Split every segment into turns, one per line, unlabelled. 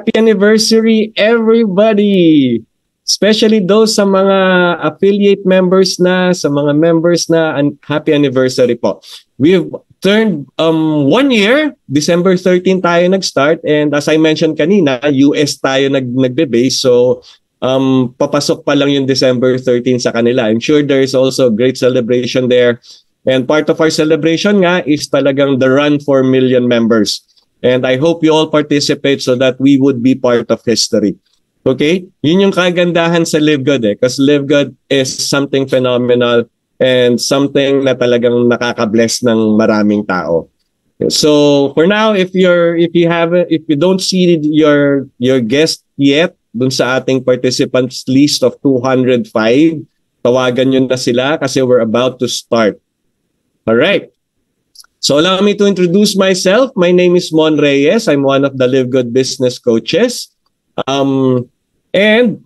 Happy anniversary, everybody! Especially those sa mga affiliate members na, sa mga members na, happy anniversary po. We've turned 1 year, December 13 tayo nag-start, and as I mentioned kanina, US tayo nagbe-base, so papasok pa lang yung December 13 sa kanila. I'm sure there is also great celebration there. And part of our celebration nga is talagang the run for million members. And I hope you all participate so that we would be part of history. Okay? Yun yung kagandahan sa Live Good because Live Good is something phenomenal and something na talagang nakaka-bless ng maraming tao. So for now, if you don't see your guest yet dun sa ating participants list of 205, tawagan nyo na sila kasi we're about to start. All right. So allow me to introduce myself. My name is Mon Reyes. I'm one of the Live Good business coaches. And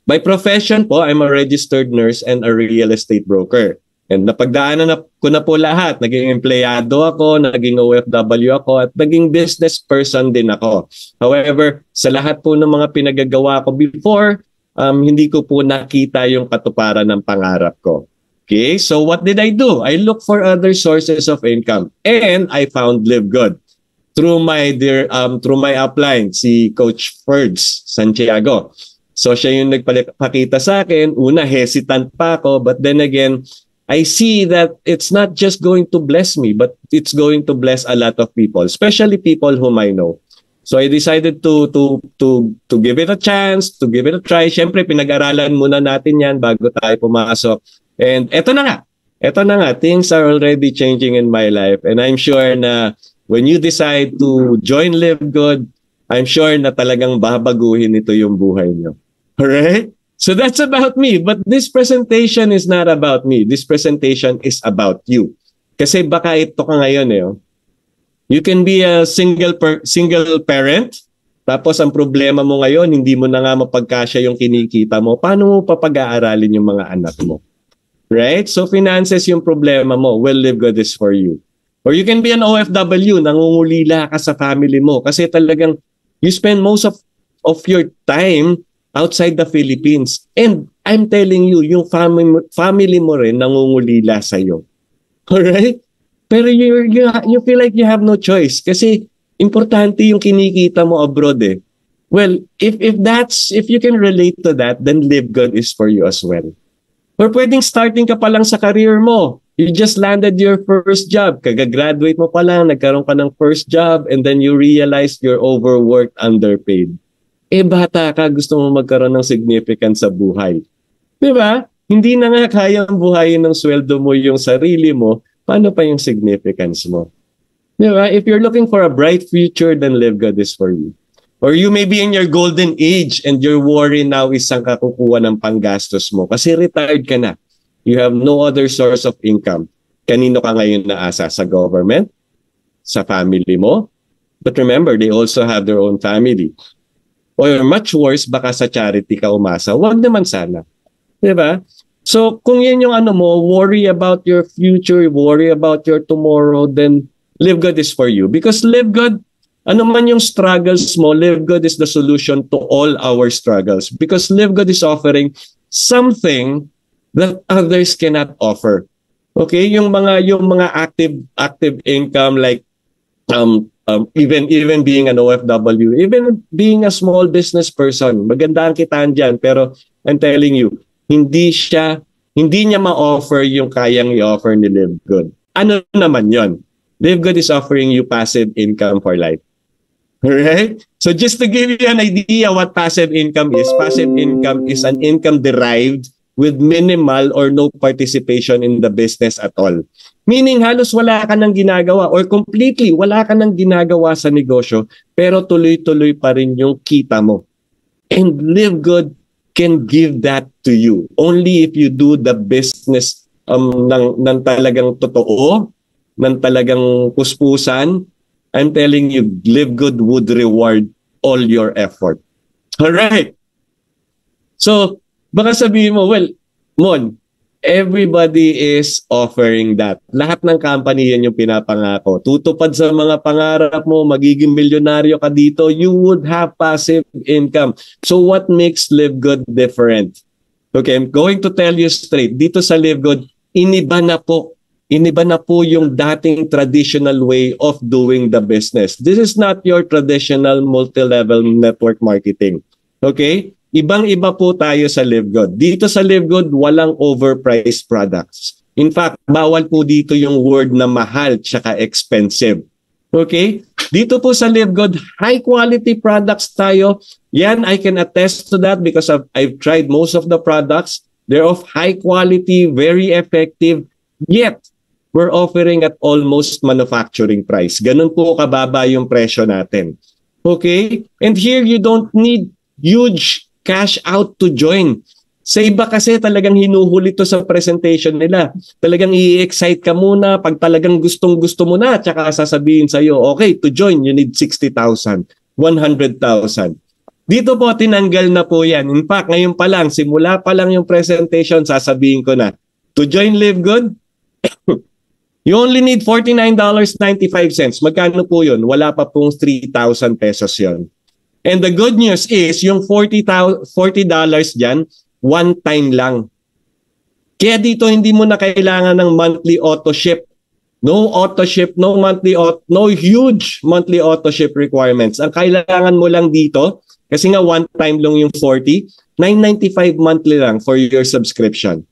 by profession po, I'm a registered nurse and a real estate broker. And napagdaanan ko na po lahat. Naging empleyado ako, naging OFW ako, at naging business person din ako. However, sa lahat po ng mga pinagagawa ko before, hindi ko po nakita yung katuparan ng pangarap ko. Okay, so what did I do? I looked for other sources of income and I found Live Good through my upline, si Coach Ferds Santiago. So siya yung nagpakita sa akin. Una, hesitant pa ako, but then again, I see that it's not just going to bless me, but it's going to bless a lot of people, especially people whom I know. So I decided to give it a chance, to give it a try. Siyempre, pinag-aralan muna natin yan bago tayo pumasok. And eto na nga, things are already changing in my life. And I'm sure na when you decide to join Live Good, I'm sure na talagang babaguhin ito yung buhay nyo. Alright? So that's about me. But this presentation is not about me. This presentation is about you. Kasi baka ito ka ngayon You can be a single parent. Tapos ang problema mo ngayon, hindi mo na nga mapagkasya yung kinikita mo. Paano mo papag-aaralin yung mga anak mo? Right? So finances yung problema mo. Well, Live Good is for you. Or you can be an OFW, nangungulila ka sa family mo. Kasi talagang you spend most of your time outside the Philippines. And I'm telling you, yung family mo rin nangungulila sa'yo. Alright? Pero you feel like you have no choice. Kasi importante yung kinikita mo abroad Well, if you can relate to that, then Live Good is for you as well. Or pwedeng starting ka pa lang sa career mo. You just landed your first job. Kagagraduate mo pa lang, nagkaroon ka ng first job, and then you realize you're overworked, underpaid. Bata ka, gusto mo magkaroon ng significance sa buhay. Diba? Hindi na nga kayang buhayin ng sweldo mo yung sarili mo, paano pa yung significance mo? Diba? If you're looking for a bright future, then Live Good is for you. Or you may be in your golden age and your worry now is saan ka kukuha ng panggastos mo kasi retired ka na. You have no other source of income. Kanino ka ngayon naasa? Sa government? Sa family mo? But remember, they also have their own family. Or much worse, baka sa charity ka umasa. Huwag naman sana. Diba? So kung yan yung worry about your future, worry about your tomorrow, then Live Good is for you. Because Live Good, ano man yung struggles mo, Live Good is the solution to all our struggles. Because Live Good is offering something that others cannot offer. Okay, yung mga active income like even being an OFW, even being a small business person, maganda ang kitaan diyan, pero I'm telling you, hindi niya ma-offer yung kayang i-offer ni Live Good. Ano naman 'yon? Live Good is offering you passive income for life. Alright? So just to give you an idea what passive income is an income derived with minimal or no participation in the business at all. Meaning halos wala ka nang ginagawa or completely wala ka nang ginagawa sa negosyo pero tuloy-tuloy pa rin yung kita mo. And Live Good can give that to you only if you do the business ng talagang totoo, ng talagang puspusan. I'm telling you, Live Good would reward all your effort. All right. So, baka sabihin mo, well, Mon, Everybody is offering that. Lahat ng company yan yung pinapangako. Tutupad sa mga pangarap mo, magiging milyonaryo ka dito, you would have passive income. So what makes Live Good different? Okay, I'm going to tell you straight. Dito sa Live Good, iniba na po. Iniba na po yung dating traditional way of doing the business. This is not your traditional multi-level network marketing. Okay? Ibang-iba po tayo sa Live Good. Dito sa Live Good, walang overpriced products. In fact, bawal po dito yung word na mahal tsaka expensive. Okay? Dito po sa Live Good, high quality products tayo. Yan, I can attest to that because I've tried most of the products. They're of high quality, very effective. Yet, we're offering at almost manufacturing price. Ganun po kababa yung presyo natin. Okay? And here, you don't need huge cash out to join. Sa iba kasi talagang hinuhuli to sa presentation nila. Talagang i-excite ka muna pag talagang gustong-gusto mo na tsaka sasabihin sa'yo, okay, to join, you need 60,000, 100,000. Dito po, tinanggal na po yan. In fact, ngayon pa lang, simula pa lang yung presentation, sasabihin ko na, to join Live Good, you only need $49.95. Magkano po yun? Wala pa pong 3,000 pesos yun. And the good news is, yung $40 dyan, one time lang. Kaya dito, hindi mo na kailangan ng monthly auto ship. No auto ship, no huge monthly auto ship requirements. Ang kailangan mo lang dito, kasi nga one time lang yung 40, $9.95 monthly lang for your subscription.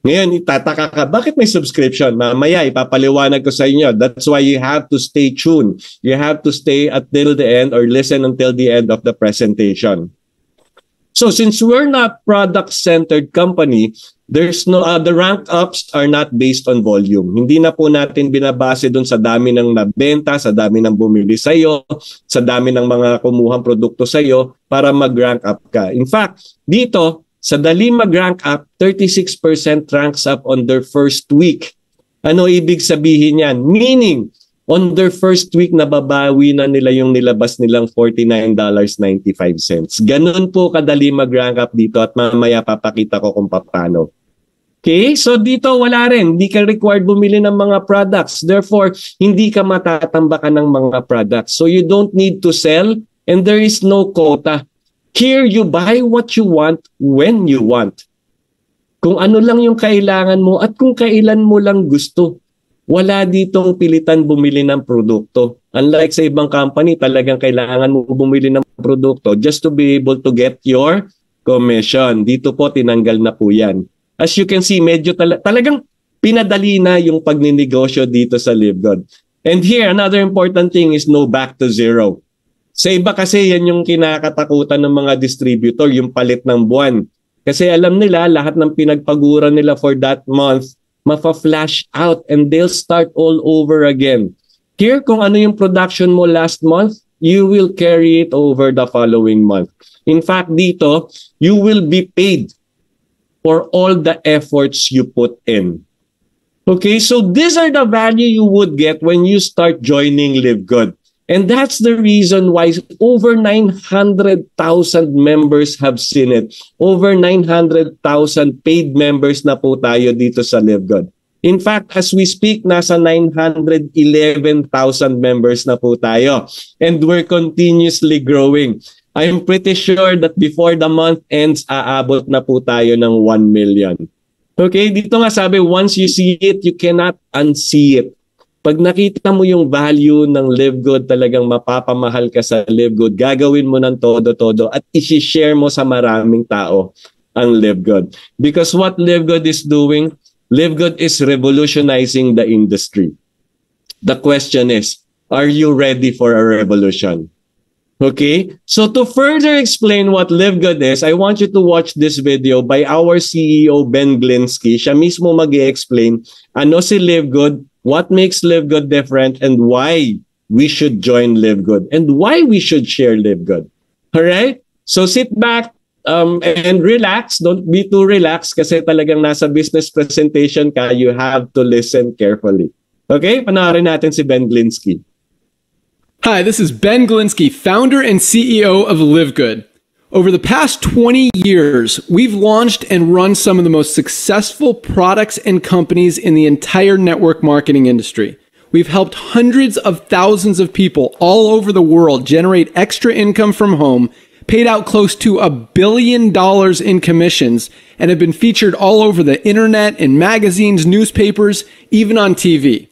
Ngayon, itataka ka, bakit may subscription? Mamaya, ipapaliwanag ko sa inyo. That's why you have to stay tuned. You have to stay until the end or listen until the end of the presentation. So, since we're not product-centered company, there's no the rank ups are not based on volume. Hindi na po natin binabase dun sa dami ng nabenta, sa dami ng bumili sa'yo, sa dami ng mga kumuhang produkto sa'yo para mag-rank up ka. In fact, dito, sa dali mag-rank up, 36% ranks up on their first week. Ano ibig sabihin yan? Meaning, on their first week, nababawi na nila yung nilabas nilang $49.95. Ganun po kadali mag-rank up dito at mamaya papakita ko kung paano. Okay? So dito wala rin. Hindi ka required bumili ng mga products. Therefore, hindi ka matatambakan ng mga products. So you don't need to sell and there is no quota. Here, you buy what you want when you want. Kung ano lang yung kailangan mo at kung kailan mo lang gusto. Wala ditong pilitan bumili ng produkto. Unlike sa ibang company, talagang kailangan mo bumili ng produkto just to be able to get your commission. Dito po, tinanggal na po yan. As you can see, medyo talagang pinadali na yung pagninegosyo dito sa Live Good. And here, another important thing is no back to zero. Sa iba kasi yan yung kinakatakutan ng mga distributor, yung palit ng buwan. Kasi alam nila lahat ng pinagpaguran nila for that month, mafa-flash out and they'll start all over again. Here, kung ano yung production mo last month, you will carry it over the following month. In fact, dito, you will be paid for all the efforts you put in. Okay, so these are the value you would get when you start joining Live Good. And that's the reason why over 900,000 members have seen it. Over 900,000 paid members na po tayo dito sa Live Good. In fact, as we speak, nasa 911,000 members na po tayo. And we're continuously growing. I'm pretty sure that before the month ends, aabot na po tayo ng 1 million. Okay, dito nga sabi, once you see it, you cannot unsee it. Pag nakita mo yung value ng Live Good, talagang mapapamahal ka sa Live Good, gagawin mo ng todo-todo at isi-share mo sa maraming tao ang Live Good. Because what Live Good is doing, Live Good is revolutionizing the industry. The question is, are you ready for a revolution? Okay? So to further explain what Live Good is, I want you to watch this video by our CEO, Ben Glinsky. Siya mismo mag-i-explain ano si Live Good, what makes Live Good different, and why we should join Live Good, and why we should share Live Good. Alright? So sit back and relax. Don't be too relaxed kasi talagang nasa business presentation ka. You have to listen carefully. Okay? Panoorin natin si Ben Glinsky.
Hi, this is Ben Glinsky, founder and CEO of Live Good. Over the past 20 years, we've launched and run some of the most successful products and companies in the entire network marketing industry. We've helped hundreds of thousands of people all over the world generate extra income from home, paid out close to $1 billion in commissions, and have been featured all over the internet, in magazines, newspapers, even on TV.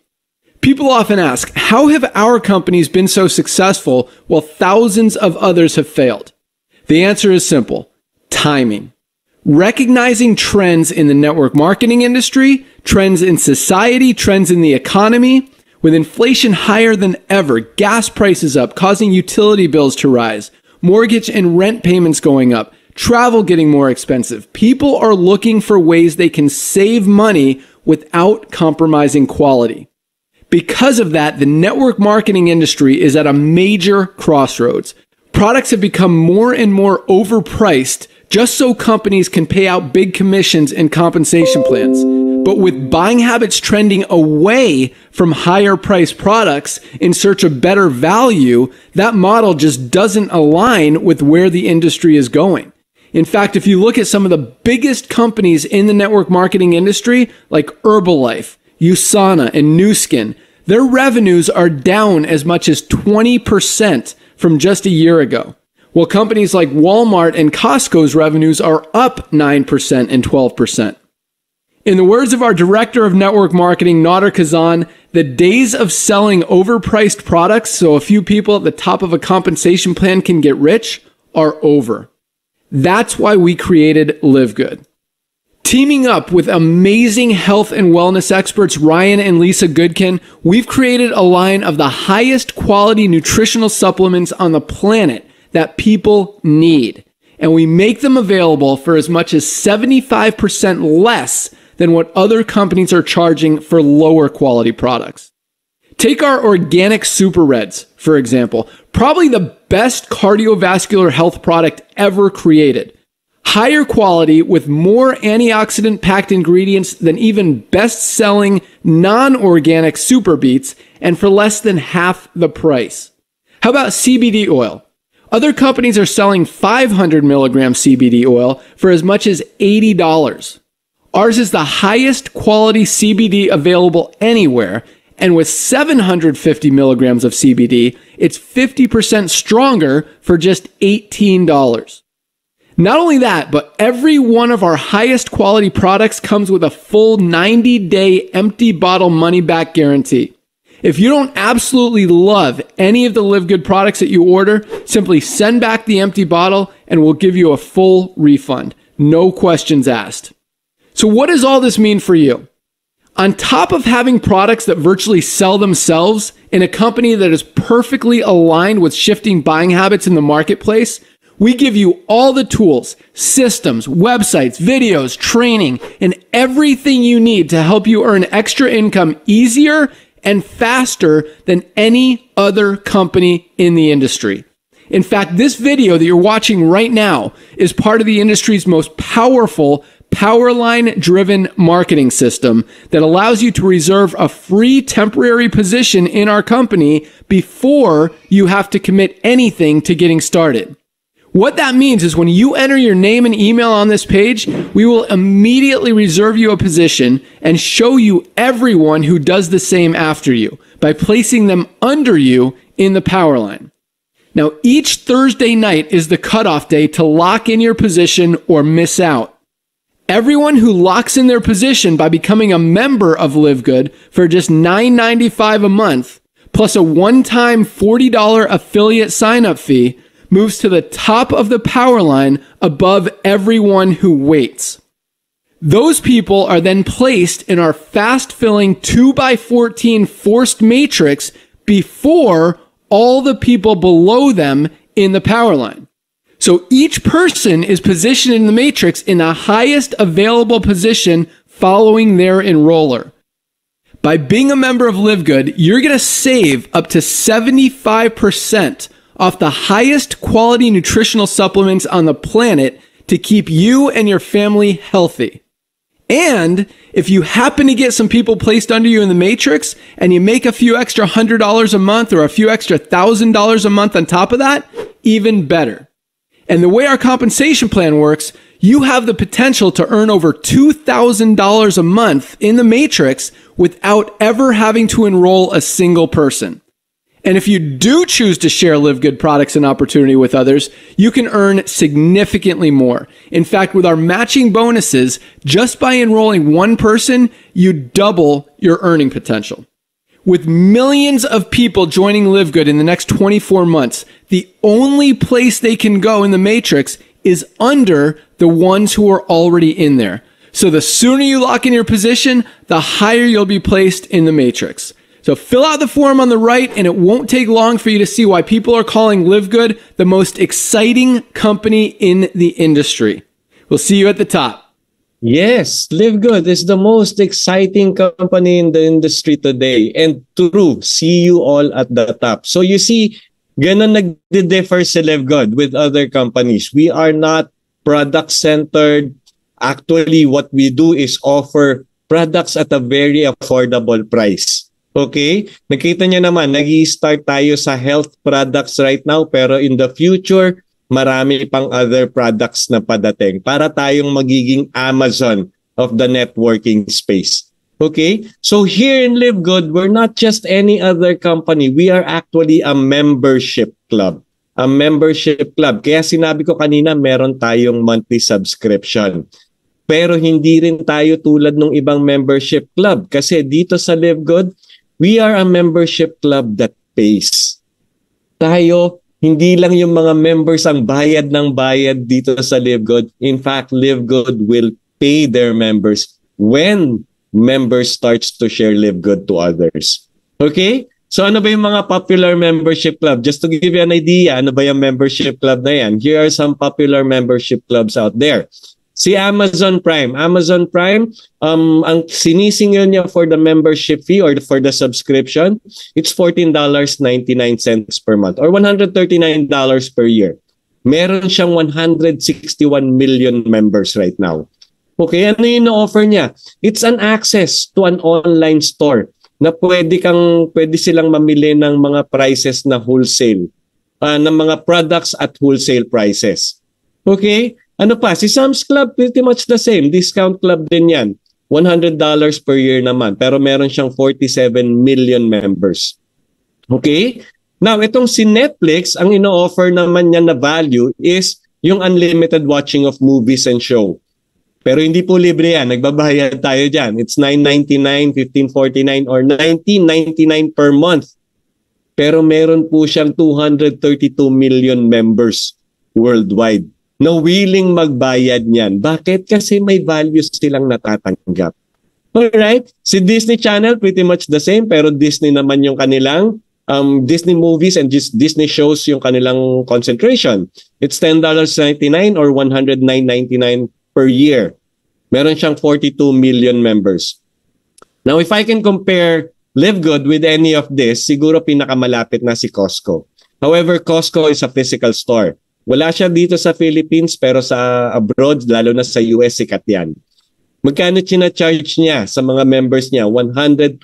People often ask, how have our companies been so successful while thousands of others have failed? The answer is simple: timing. Recognizing trends in the network marketing industry, trends in society, trends in the economy. With inflation higher than ever, gas prices up, causing utility bills to rise, mortgage and rent payments going up, travel getting more expensive, people are looking for ways they can save money without compromising quality. Because of that, the network marketing industry is at a major crossroads. Products have become more and more overpriced just so companies can pay out big commissions and compensation plans. But with buying habits trending away from higher priced products in search of better value, that model just doesn't align with where the industry is going. In fact, if you look at some of the biggest companies in the network marketing industry, like Herbalife, USANA, and Nu Skin, their revenues are down as much as 20% from just a year ago, while companies like Walmart and Costco's revenues are up 9% and 12%. In the words of our director of network marketing, Nader Kazan, the days of selling overpriced products so a few people at the top of a compensation plan can get rich are over. That's why we created Live Good. Teaming up with amazing health and wellness experts Ryan and Lisa Goodkin, we've created a line of the highest quality nutritional supplements on the planet that people need. And we make them available for as much as 75% less than what other companies are charging for lower quality products. Take our organic Super Reds, for example, probably the best cardiovascular health product ever created. Higher quality with more antioxidant-packed ingredients than even best-selling non-organic Super Beets, and for less than half the price. How about CBD oil? Other companies are selling 500 milligram CBD oil for as much as $80. Ours is the highest quality CBD available anywhere, and with 750 milligrams of CBD, it's 50% stronger for just $18. Not only that, but every one of our highest quality products comes with a full 90-day empty bottle money-back guarantee. If you don't absolutely love any of the Live Good products that you order, simply send back the empty bottle and we'll give you a full refund. No questions asked. So what does all this mean for you? On top of having products that virtually sell themselves in a company that is perfectly aligned with shifting buying habits in the marketplace, we give you all the tools, systems, websites, videos, training, and everything you need to help you earn extra income easier and faster than any other company in the industry. In fact, this video that you're watching right now is part of the industry's most powerful Powerline-driven marketing system that allows you to reserve a free temporary position in our company before you have to commit anything to getting started. What that means is when you enter your name and email on this page, we will immediately reserve you a position and show you everyone who does the same after you by placing them under you in the Powerline. Now, each Thursday night is the cutoff day to lock in your position or miss out. Everyone who locks in their position by becoming a member of Live Good for just $9.95 a month, plus a one-time $40 affiliate sign-up fee, moves to the top of the Powerline above everyone who waits. Those people are then placed in our fast-filling 2x14 forced matrix before all the people below them in the Powerline. So each person is positioned in the matrix in the highest available position following their enroller. By being a member of Live Good, you're going to save up to 75% off the highest quality nutritional supplements on the planet to keep you and your family healthy. And if you happen to get some people placed under you in the matrix and you make a few extra $100 a month or a few extra $1,000 a month on top of that, even better. And the way our compensation plan works, you have the potential to earn over $2,000 a month in the Matrix without ever having to enroll a single person. And if you do choose to share Live Good products and opportunity with others, you can earn significantly more. In fact, with our matching bonuses, just by enrolling one person, you double your earning potential. With millions of people joining Live Good in the next 24 months, the only place they can go in the Matrix is under the ones who are already in there. So the sooner you lock in your position, the higher you'll be placed in the Matrix. So fill out the form on the right, and it won't take long for you to see why people are calling Live Good the most exciting company in the industry. We'll see you at the top.
Yes, Live Good is the most exciting company in the industry today. And true, see you all at the top. So you see, ganun nagdi-differ si Live Good with other companies. We are not product-centered. Actually, what we do is offer products at a very affordable price. Okay? Nakita niyo naman, nag-i-start tayo sa health products right now, pero in the future, marami pang other products na padating para tayong magiging Amazon of the networking space. Okay? So here in Live Good, we're not just any other company. We are actually a membership club. A membership club. Kaya sinabi ko kanina, meron tayong monthly subscription. Pero hindi rin tayo tulad ng ibang membership club. Kasi dito sa Live Good, we are a membership club that pays. Tayo, hindi lang yung mga members ang bayad ng bayad dito sa Live Good. In fact, Live Good will pay their members when members starts to share Live Good to others. Okay? So ano ba yung mga popular membership club? Just to give you an idea, ano ba yung membership club na yan? Here are some popular membership clubs out there. Si Amazon Prime. Amazon Prime, ang sinisingil niya for the membership fee or for the subscription, it's $14.99 per month or $139 per year. Meron siyang 161 million members right now. Okay, ano yung offer niya? It's an access to an online store na pwede silang mamili ng mga prices na wholesale, ng mga products at wholesale prices. Okay? Ano pa? Si Sam's Club, pretty much the same. Discount club din yan. $100 per year naman. Pero meron siyang 47 million members. Okay? Now, itong si Netflix, ang ino-offer naman niya na value is yung unlimited watching of movies and show. Pero hindi po libre yan. Nagbabayad tayo dyan. It's $9.99, $15.49, or $19.99 per month. Pero meron po siyang 232 million members worldwide na willing magbayad niyan. Bakit? Kasi may values silang natatanggap. Alright? Si Disney Channel, pretty much the same, pero Disney naman yung kanilang Disney movies and just Disney shows yung kanilang concentration. It's $10.99 or $109.99 per year. Meron siyang 42 million members. Now, if I can compare Live Good with any of this, siguro pinakamalapit na si Costco. However, Costco is a physical store. Wala siya dito sa Philippines, pero sa abroad, lalo na sa US, sikat yan. Magkano charge niya sa mga members niya? $120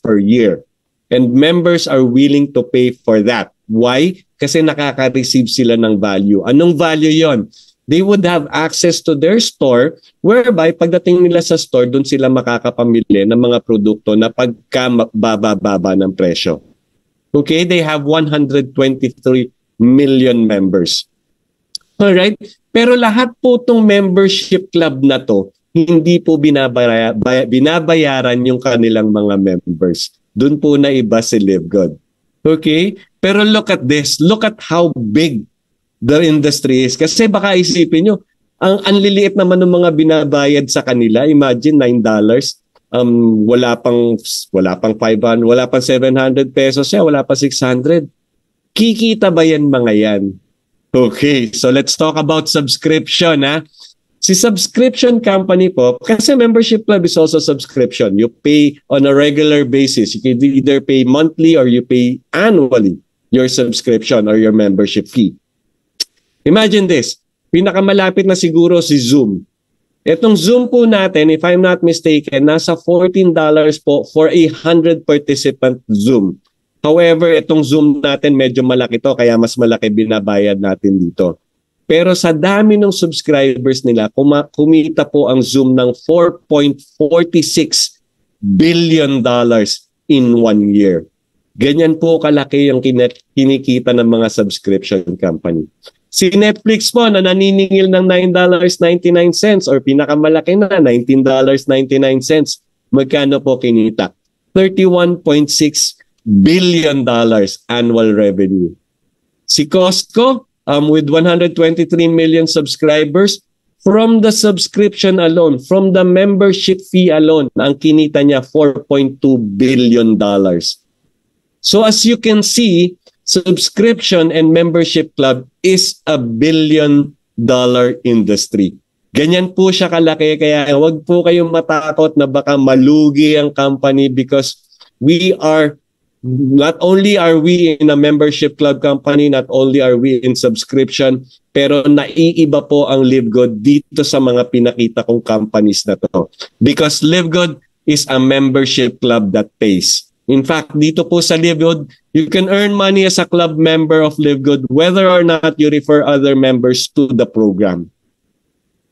per year. And members are willing to pay for that. Why? Kasi nakaka-receive sila ng value. Anong value yon? They would have access to their store whereby pagdating nila sa store, doon sila makakapamili ng mga produkto na pagka-baba ng presyo. Okay? They have 123 million members. Alright? Pero lahat po itong membership club na to, hindi po binabayaran yung kanilang mga members. Doon po na iba si Live Good. Okay? Pero look at this. Look at how big the industry is. Kasi baka isipin nyo, ang liliit naman ng mga binabayad sa kanila. Imagine, $9. Wala pang 500, wala pang 700 pesos siya, wala pa 600. Kikita ba yan mga yan? Okay, so let's talk about subscription. Si subscription company po, kasi membership club is also subscription. You pay on a regular basis. You can either pay monthly or you pay annually your subscription or your membership fee. Imagine this, pinakamalapit na siguro si Zoom. Itong Zoom po natin, if I'm not mistaken, nasa $14 po for a 100 participant Zoom. However, itong Zoom natin medyo malaki to, kaya mas malaki binabayad natin dito. Pero sa dami ng subscribers nila, kumita po ang Zoom ng $4.46 billion in 1 year. Ganyan po kalaki yung kinikita ng mga subscription company. Si Netflix po na naniningil ng $9.99 or pinakamalaki na $19.99. Magkano po kinita? $31.6 billion annual revenue. Si Costco, with 123 million subscribers, from the subscription alone, from the membership fee alone, ang kinita niya $4.2 billion. So as you can see, subscription and membership club is a billion-dollar industry. Ganyan po siya kalaki, kaya wag po kayong matakot na baka malugi ang company because not only are we in a membership club company, not only are we in subscription, pero naiiba po ang LiveGood dito sa mga pinakita kong companies na to. Because LiveGood is a membership club that pays. In fact, dito po sa LiveGood, you can earn money as a club member of LiveGood whether or not you refer other members to the program.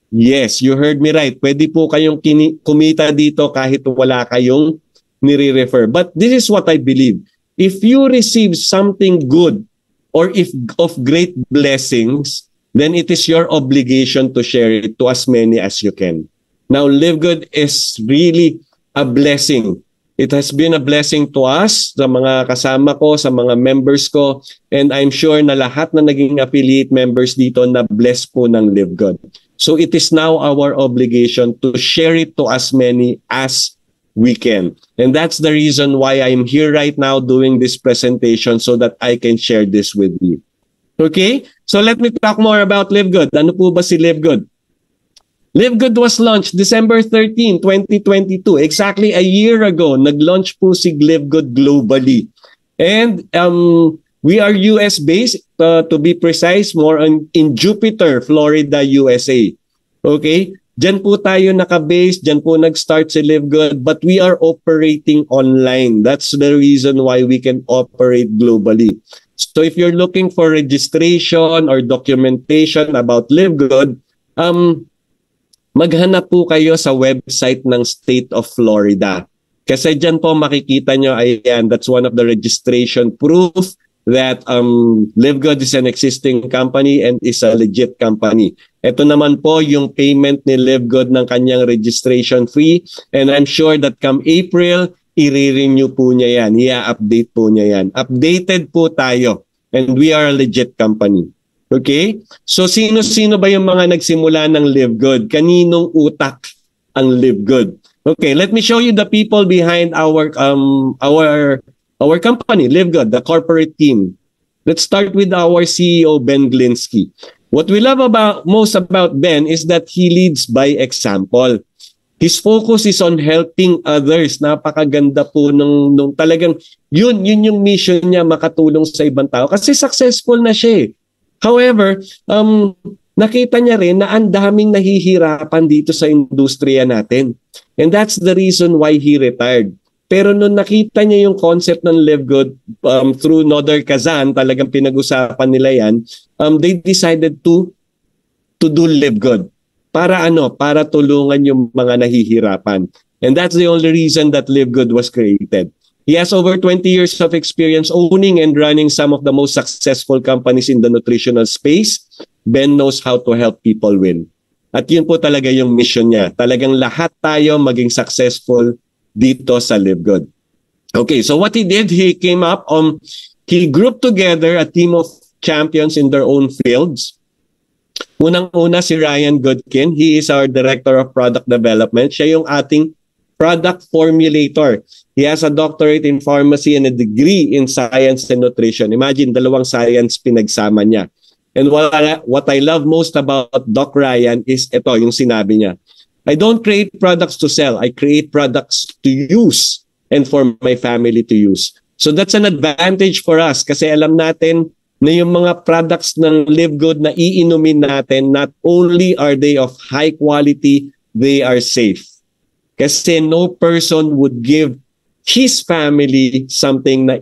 Yes, you heard me right. Pwede po kayong kumita dito kahit wala kayong nire-refer. But this is what I believe. If you receive something good or if of great blessings, then it is your obligation to share it to as many as you can. Now, LiveGood is really a blessing. It has been a blessing to us, sa mga kasama ko, sa mga members ko, and I'm sure na lahat na naging affiliate members dito na bless po ng LiveGood. So it is now our obligation to share it to as many as we can. And that's the reason why I'm here right now doing this presentation so that I can share this with you. Okay? So let me talk more about LiveGood. Ano po ba si LiveGood? LiveGood was launched December 13, 2022. Exactly a year ago, nag-launch po si LiveGood globally. And we are US-based, to be precise, more in Jupiter, Florida, USA. Okay? Diyan po tayo naka-base, diyan po nag-start si LiveGood, but we are operating online. That's the reason why we can operate globally. So if you're looking for registration or documentation about LiveGood, maghanap po kayo sa website ng State of Florida. Kasi diyan po makikita nyo, ayan, that's one of the registration proof that LiveGood is an existing company and is a legit company. Ito naman po yung payment ni LiveGood ng kanyang registration fee, and I'm sure that come April, i-renew po niya yan, i-update po niya yan. Updated po tayo, and we are a legit company. Okay? So sino-sino ba yung mga nagsimula ng LiveGood? Kaninong utak ang LiveGood? Okay, let me show you the people behind our company, LiveGood, the corporate team. Let's start with our CEO, Ben Glinsky. What we love most about Ben is that he leads by example. His focus is on helping others. Napakaganda po nung talagang yun yung mission niya, makatulong sa ibang tao. Kasi successful na siya eh. However, nakita niya rin na ang daming nahihirapan dito sa industriya natin. And that's the reason why he retired. Pero nung nakita niya yung concept ng LiveGood through Noder Kazan, talagang pinag-usapan nila yan, they decided to do LiveGood. Para ano? Para tulungan yung mga nahihirapan. And that's the only reason that LiveGood was created. He has over 20 years of experience owning and running some of the most successful companies in the nutritional space. Ben knows how to help people win. At yun po talaga yung mission niya. Talagang lahat tayo maging successful dito sa LiveGood. Okay, so what he did, he came up, he grouped together a team of champions in their own fields. Unang-una si Ryan Goodkin. He is our Director of Product Development. Siya yung ating product formulator. He has a doctorate in pharmacy and a degree in science and nutrition. Imagine, dalawang science pinagsama niya. And what I love most about Doc Ryan is ito, yung sinabi niya. I don't create products to sell. I create products to use and for my family to use. So that's an advantage for us kasi alam natin na yung mga products ng LiveGood na iinumin natin, not only are they of high quality, they are safe. Kasi no person would give his family something na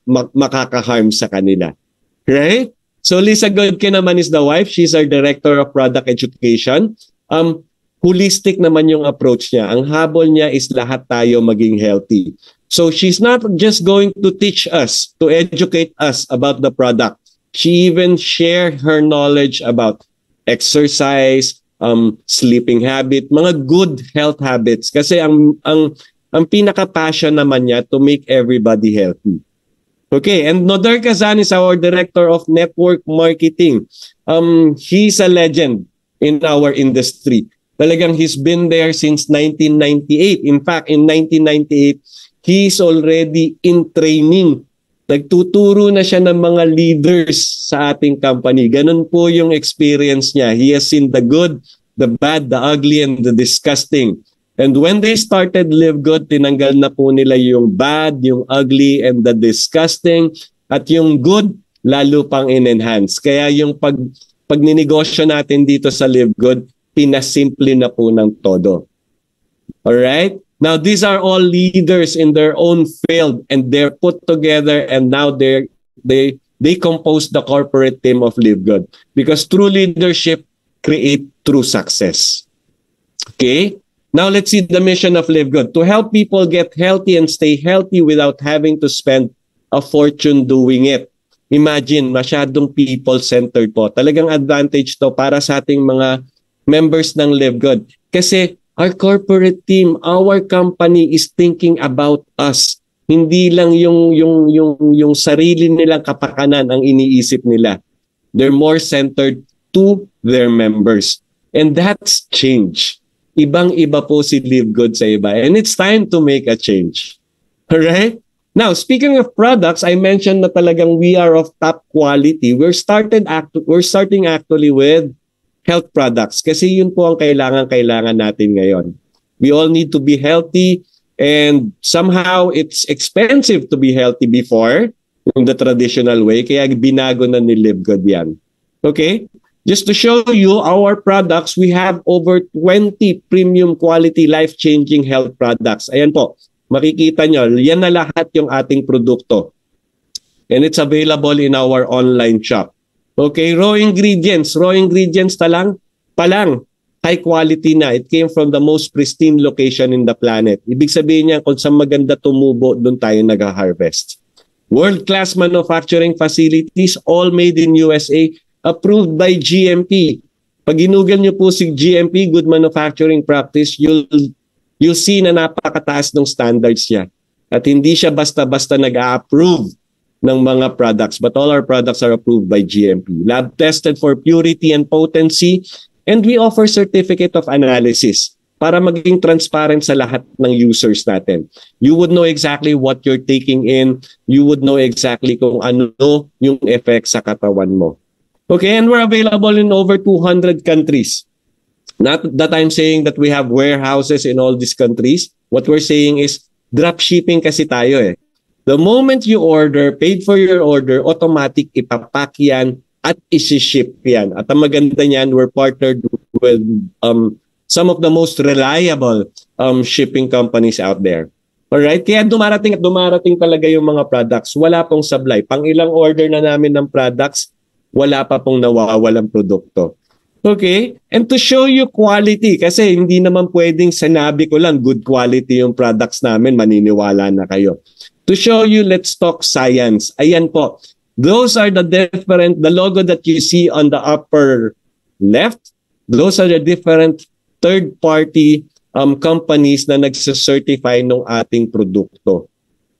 makakaharm sa kanila. Right? So Lisa Godke naman is the wife. She's our Director of Product Education. Holistic naman yung approach niya. Ang habol niya is lahat tayo maging healthy. So she's not just going to teach us, to educate us about the product. She even shared her knowledge about exercise, sleeping habit, mga good health habits. Kasi ang pinaka-passion naman niya to make everybody healthy. Okay, and Noder Kazan is our Director of Network Marketing. He's a legend in our industry. Talagang he's been there since 1998. In fact, in 1998, he's already in training. Nagtuturo na siya ng mga leaders sa ating company. Ganun po yung experience niya. He has seen the good, the bad, the ugly, and the disgusting. And when they started Live Good, tinanggal na po nila yung bad, yung ugly, and the disgusting. At yung good, lalo pang in-enhance. Kaya yung pagninegosyo natin dito sa Live Good, pinasimple na po ng todo. Alright? Now, these are all leaders in their own field and they're put together and now they compose the corporate team of Live Good. Because true leadership create true success. Okay? Now, let's see the mission of Live Good. To help people get healthy and stay healthy without having to spend a fortune doing it. Imagine, masyadong people-centered po. Talagang advantage to para sa ating mga members ng Live Good. Kasi our corporate team, our company is thinking about us. Hindi lang yung sarili nilang kapakanan ang iniisip nila. They're more centered to their members. And that's change. Ibang-iba po si Live Good sa iba. And it's time to make a change. Alright? Now, speaking of products, I mentioned na talagang we are of top quality. We're starting actually with health products kasi yun po ang kailangan natin ngayon. We all need to be healthy and somehow it's expensive to be healthy before in the traditional way kaya binago na ni Live Good yan. Okay? Just to show you our products, we have over 20 premium quality life-changing health products. Ayan po, makikita nyo, yan na lahat yung ating produkto. And it's available in our online shop. Okay, raw ingredients palang high quality na. It came from the most pristine location in the planet. Ibig sabihin niya kung saan maganda tumubo, doon tayo nag-harvest. World-class manufacturing facilities, all made in USA, approved by GMP. Pag ginugol niyo po si GMP, Good Manufacturing Practice, you'll see na napakataas ng standards niya. At hindi siya basta-basta nag-a-approve ng mga products, but all our products are approved by GMP. Lab tested for purity and potency, and we offer certificate of analysis para maging transparent sa lahat ng users natin. You would know exactly what you're taking in. You would know exactly kung ano yung effect sa katawan mo. Okay, and we're available in over 200 countries. Not that I'm saying that we have warehouses in all these countries. What we're saying is drop shipping kasi tayo eh. The moment you order, paid for your order, automatic ipapack yan at isi-ship yan. At ang maganda niyan, we're partnered with some of the most reliable shipping companies out there. Alright? Kaya dumarating talaga yung mga products. Wala pong sablay. Pang ilang order na namin ng products, wala pa pong nawawalang produkto. Okay? And to show you quality, kasi hindi naman pwedeng sinabi ko lang good quality yung products namin, maniniwala na kayo. To show you, let's talk science. Ayan po. Those are the logo that you see on the upper left. Those are the different third-party companies na nagsacertify ng ating produkto.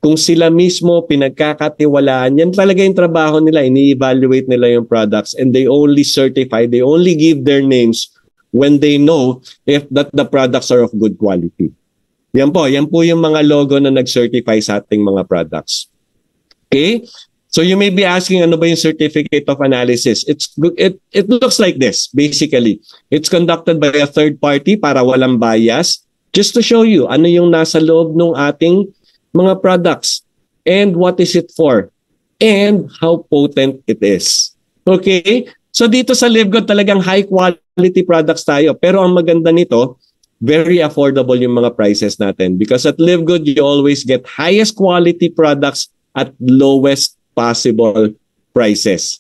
Kung sila mismo pinagkakatiwalaan, yan talaga yung trabaho nila. Ini-evaluate nila yung products and they only certify, they only give their names when they know if that the products are of good quality. Yan po yung mga logo na nag-certify sa ating mga products. Okay? So you may be asking, ano ba yung certificate of analysis? It looks like this, basically. It's conducted by a third party para walang bias, just to show you ano yung nasa loob ng ating mga products and what is it for and how potent it is. Okay? So dito sa Live Good talagang high quality products tayo. Pero ang maganda nito, very affordable yung mga prices natin. Because at Live Good, you always get highest quality products at lowest possible prices.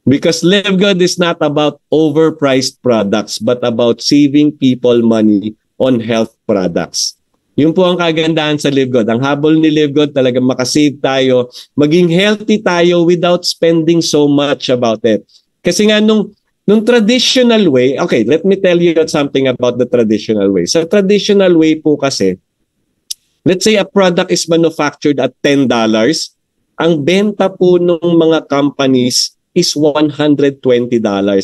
Because Live Good is not about overpriced products but about saving people money on health products. Yun po ang kagandahan sa Live Good. Ang habol ni Live Good talagang makasave tayo, maging healthy tayo without spending so much about it. Kasi nga nung traditional way, okay, let me tell you something about the traditional way. Sa traditional way po kasi, let's say a product is manufactured at $10, ang benta po ng mga companies is $120.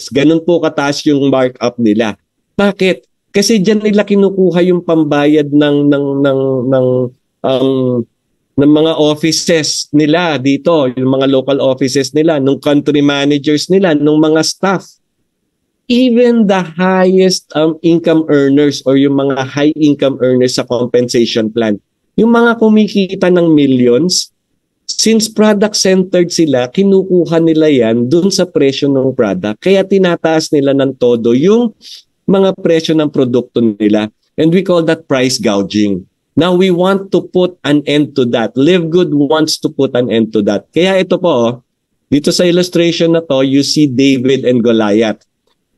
Ganun po kataas yung markup nila. Bakit? Kasi diyan nila kinukuha yung pambayad ng mga offices nila dito, yung mga local offices nila, ng country managers nila, ng mga staff. Even the highest income earners or yung mga high income earners sa compensation plan, yung mga kumikita ng millions, since product-centered sila, kinukuha nila yan dun sa presyo ng product. Kaya tinataas nila ng todo yung mga presyo ng produkto nila. And we call that price gouging. Now, we want to put an end to that. Live Good wants to put an end to that. Kaya ito po, dito sa illustration na to, you see David and Goliath.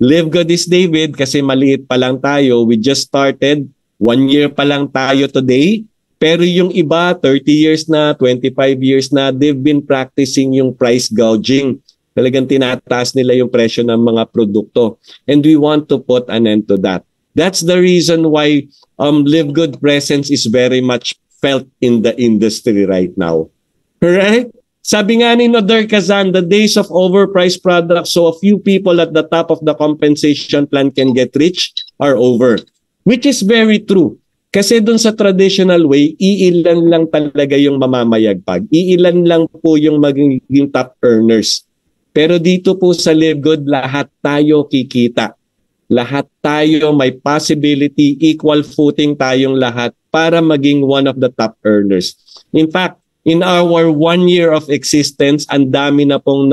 Live Good is David kasi maliit pa lang tayo. We just started. 1 year pa lang tayo today. Pero yung iba, 30 years na, 25 years na, they've been practicing yung price gouging. Talagang tinataas nila yung presyo ng mga produkto. And we want to put an end to that. That's the reason why Live Good presence is very much felt in the industry right now. Right? Sabi nga ni Noder Kazan, the days of overpriced products so a few people at the top of the compensation plan can get rich are over. Which is very true. Kasi dun sa traditional way, iilan lang talaga yung mamamayagpag. Iilan lang po yung magiging top earners. Pero dito po sa Live Good, lahat tayo kikita. Lahat tayo may possibility, equal footing tayong lahat para maging one of the top earners. In fact, in our 1 year of existence, ang dami na pong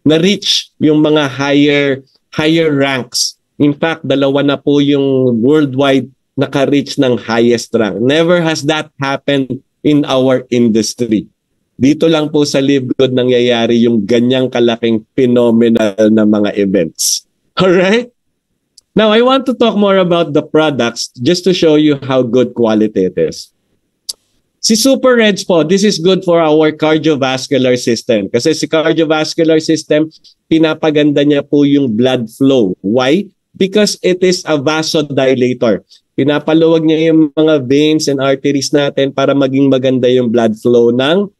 na-reach yung mga higher ranks. In fact, 2 na po yung worldwide naka-reach ng highest rank. Never has that happened in our industry. Dito lang po sa Live Good nangyayari yung ganyang kalaking phenomenal na mga events. Alright? Now, I want to talk more about the products just to show you how good quality it is. Si Super Reds po, this is good for our cardiovascular system. Kasi si cardiovascular system, pinapaganda niya po yung blood flow. Why? Because it is a vasodilator. Pinapaluwag niya yung mga veins and arteries natin para maging maganda yung blood flow natin.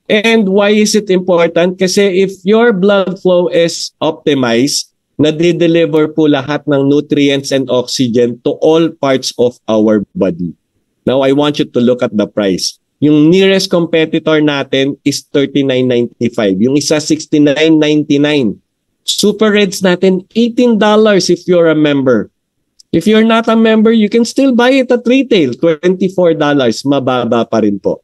And why is it important? Kasi if your blood flow is optimized, nade-deliver po lahat ng nutrients and oxygen to all parts of our body. Now, I want you to look at the price. Yung nearest competitor natin is $39.95. Yung isa, $69.99. Super Reds natin, $18 if you're a member. If you're not a member, you can still buy it at retail, $24. Mababa pa rin po.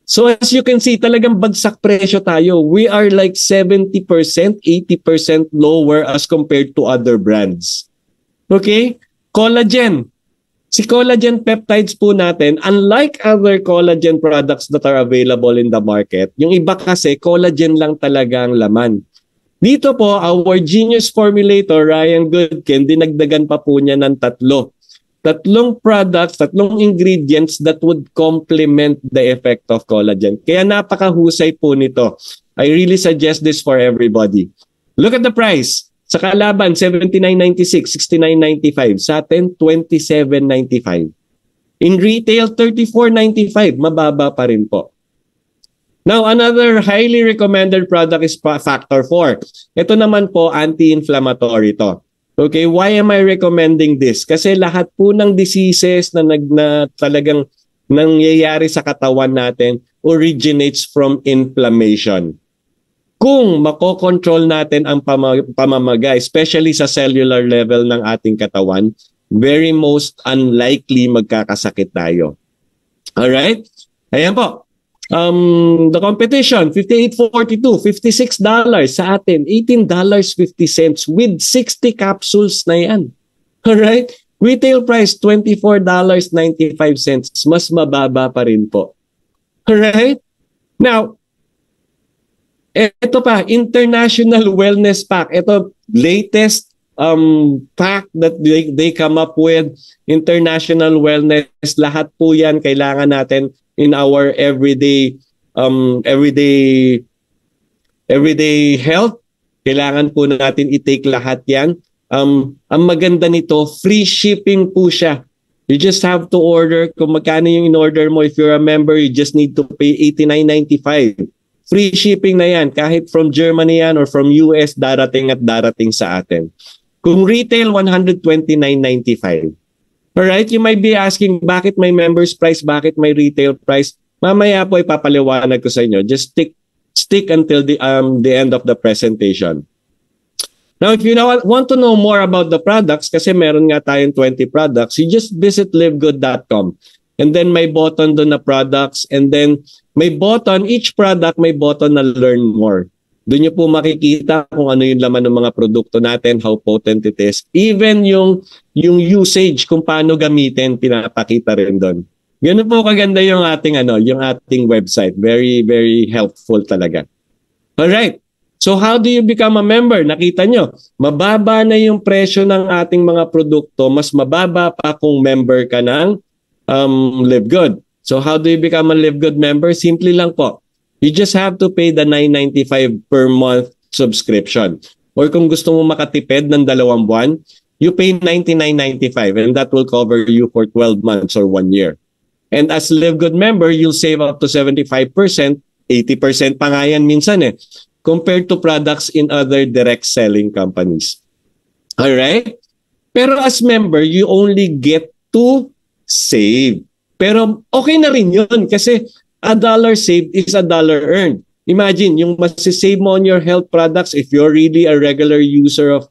So as you can see, talagang bagsak presyo tayo. We are like 70%, 80% lower as compared to other brands. Okay? Collagen. Si collagen peptides po natin, unlike other collagen products that are available in the market, yung iba kasi collagen lang talaga ang laman. Dito po, our genius formulator, Ryan Goodkin, dinagdagan pa po niya ng 3. 3 products, 3 ingredients that would complement the effect of collagen. Kaya napakahusay po nito. I really suggest this for everybody. Look at the price. Sa kalaban, $79.96, $69.95. Sa atin, $27.95. In retail, $34.95. Mababa pa rin po. Now, another highly recommended product is Factor 4. Ito naman po, anti-inflammatory to. Okay, why am I recommending this? Kasi lahat po ng diseases na talagang nangyayari sa katawan natin originates from inflammation. Kung makokontrol natin ang pamamaga, especially sa cellular level ng ating katawan, very most unlikely magkakasakit tayo. Alright? Ayan po. The competition, $58.42, $56 sa atin, $18.50 with 60 capsules na yan. Alright? Retail price, $24.95. Mas mababa pa rin po. Alright? Now, Ito pa, International Wellness Pack. Ito, latest pack that they come up with. International Wellness. Lahat po yan kailangan natin in our everyday health. Kailangan po natin i-take lahat yan. Ang maganda nito, free shipping po siya. You just have to order. Kung magkano yung in-order mo, if you're a member, you just need to pay $89.95. Free shipping na yan. Kahit from Germany yan or from US, darating at darating sa atin. Kung retail, $129.95. Alright, you might be asking, bakit may member's price, bakit may retail price? Mamaya po ipapaliwanag ko sa inyo. Just stick until the end of the presentation. Now, if you want to know more about the products, kasi meron nga tayong 20 products, you just visit livegood.com. And then may button doon na products. And then may button, each product may button na learn more. Doon nyo po makikita kung ano yung laman ng mga produkto natin, how potent it is. Even yung usage, kung paano gamitin, pinapakita rin doon. Ganun po kaganda yung ating website. Very, very helpful talaga. Alright. So how do you become a member? Nakita nyo, mababa na yung presyo ng ating mga produkto, mas mababa pa kung member ka ng Live Good. So how do you become a Live Good member? Simply lang po. You just have to pay the $9.95 per month subscription. Or kung gusto mo makatipid ng 2 buwan, you pay $99.95 and that will cover you for 12 months or 1 year. And as Live Good member, you'll save up to 75%, 80% pa nga yan minsan compared to products in other direct selling companies. Alright? Pero as member, you only get to save. Pero okay na rin yun kasi $1 saved is $1 earned. Imagine, yung masisave mo on your health products, if you're really a regular user of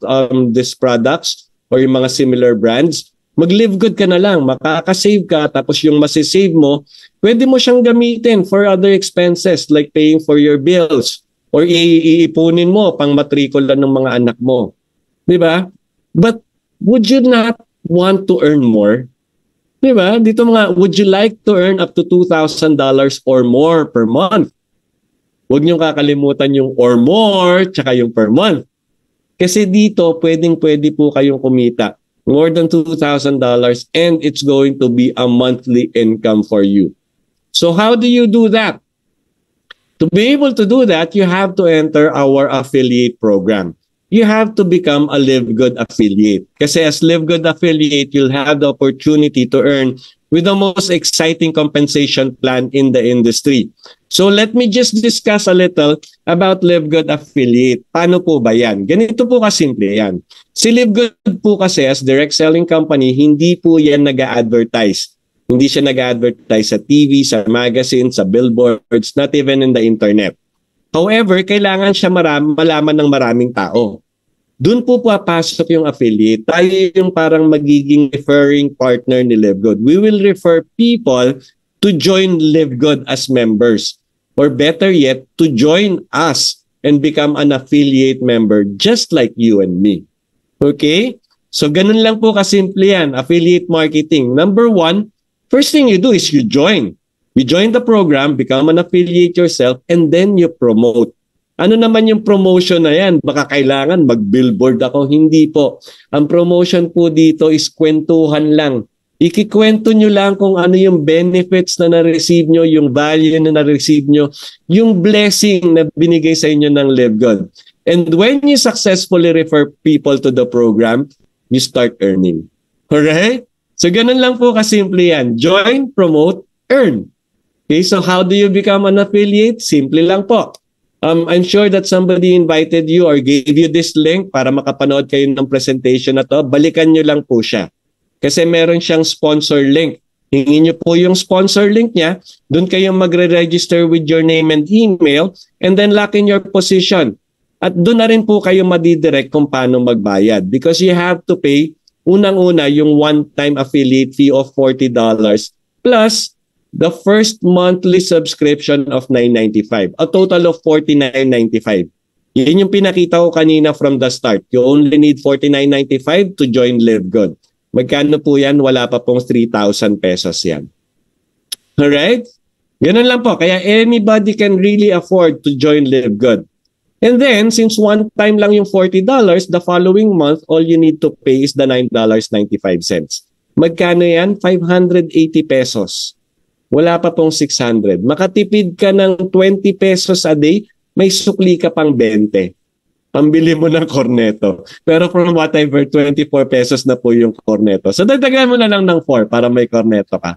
these products or yung mga similar brands, mag-live good ka na lang, makaka-save ka, tapos yung masisave mo, pwede mo siyang gamitin for other expenses like paying for your bills or iipunin mo pang matrikula ng mga anak mo. Diba? But would you not want to earn more? Diba? Dito would you like to earn up to $2,000 or more per month? Huwag niyong kakalimutan yung or more tsaka yung per month. Kasi dito, pwede po kayong kumita more than $2,000 and it's going to be a monthly income for you. So how do you do that? To be able to do that, you have to enter our affiliate program. You have to become a Live Good affiliate. Kasi as Live Good affiliate, you'll have the opportunity to earn with the most exciting compensation plan in the industry. So let me just discuss a little about Live Good affiliate. Paano po ba yan? Ganito po kasimple yan. Si Live Good po kasi as direct selling company, hindi po yan nag-a-advertise. Hindi siya nag-a-advertise sa TV, sa magazine, sa billboards, not even in the internet. However, kailangan siya malaman ng maraming tao. Doon po papasok yung affiliate. Tayo yung parang magiging referring partner ni Live Good. We will refer people to join Live Good as members. Or better yet, to join us and become an affiliate member just like you and me. Okay? So ganun lang po kasimple yan, affiliate marketing. Number 1, first thing you do is you join. You join the program, become an affiliate yourself, and then you promote. Ano naman yung promotion na yan? Baka kailangan mag-billboard ako. Hindi po. Ang promotion po dito is kwentuhan lang. Ikikwento nyo lang kung ano yung benefits na na-receive nyo, yung value na na-receive nyo, yung blessing na binigay sa inyo ng Live Good. And when you successfully refer people to the program, you start earning. Alright? So ganun lang po kasimple yan. Join, promote, earn. Okay, so how do you become an affiliate? Simple lang po. I'm sure that somebody invited you or gave you this link para makapanood kayo ng presentation na to. Balikan nyo lang po siya. Kasi meron siyang sponsor link. Hingin nyo po yung sponsor link niya. Doon kayo magre-register with your name and email and then lock in your position. At doon na rin po kayo madidirect kung paano magbayad. Because you have to pay unang-una yung one-time affiliate fee of $40 plus the first monthly subscription of $9.95. A total of $49.95. Yun yung pinakita ko kanina from the start. You only need $49.95 to join Live Good. Magkano po yan? Wala pa pong 3,000 pesos yan. Alright? Ganun lang po. Kaya anybody can really afford to join Live Good. And then, since one time lang yung $40, the following month, all you need to pay is the $9.95. Magkano yan? 580 pesos. Wala pa pong 600. Makatipid ka ng 20 pesos a day, may sukli ka pang 20. Pambili mo ng corneto. Pero from whatever, 24 pesos na po yung corneto. So dagdagan mo na lang ng 4 para may corneto ka.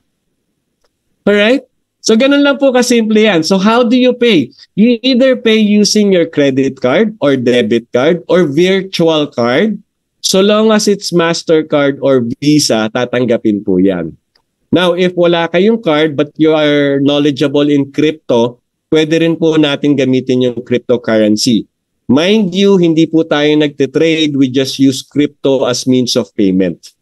Alright? So ganun lang po kasimple yan. So how do you pay? You either pay using your credit card or debit card or virtual card. So long as it's MasterCard or Visa, tatanggapin po yan. Now, if wala kayong card but you are knowledgeable in crypto, pwede rin po natin gamitin yung cryptocurrency. Mind you, hindi po tayo nagtitrade. We just use crypto as means of payment.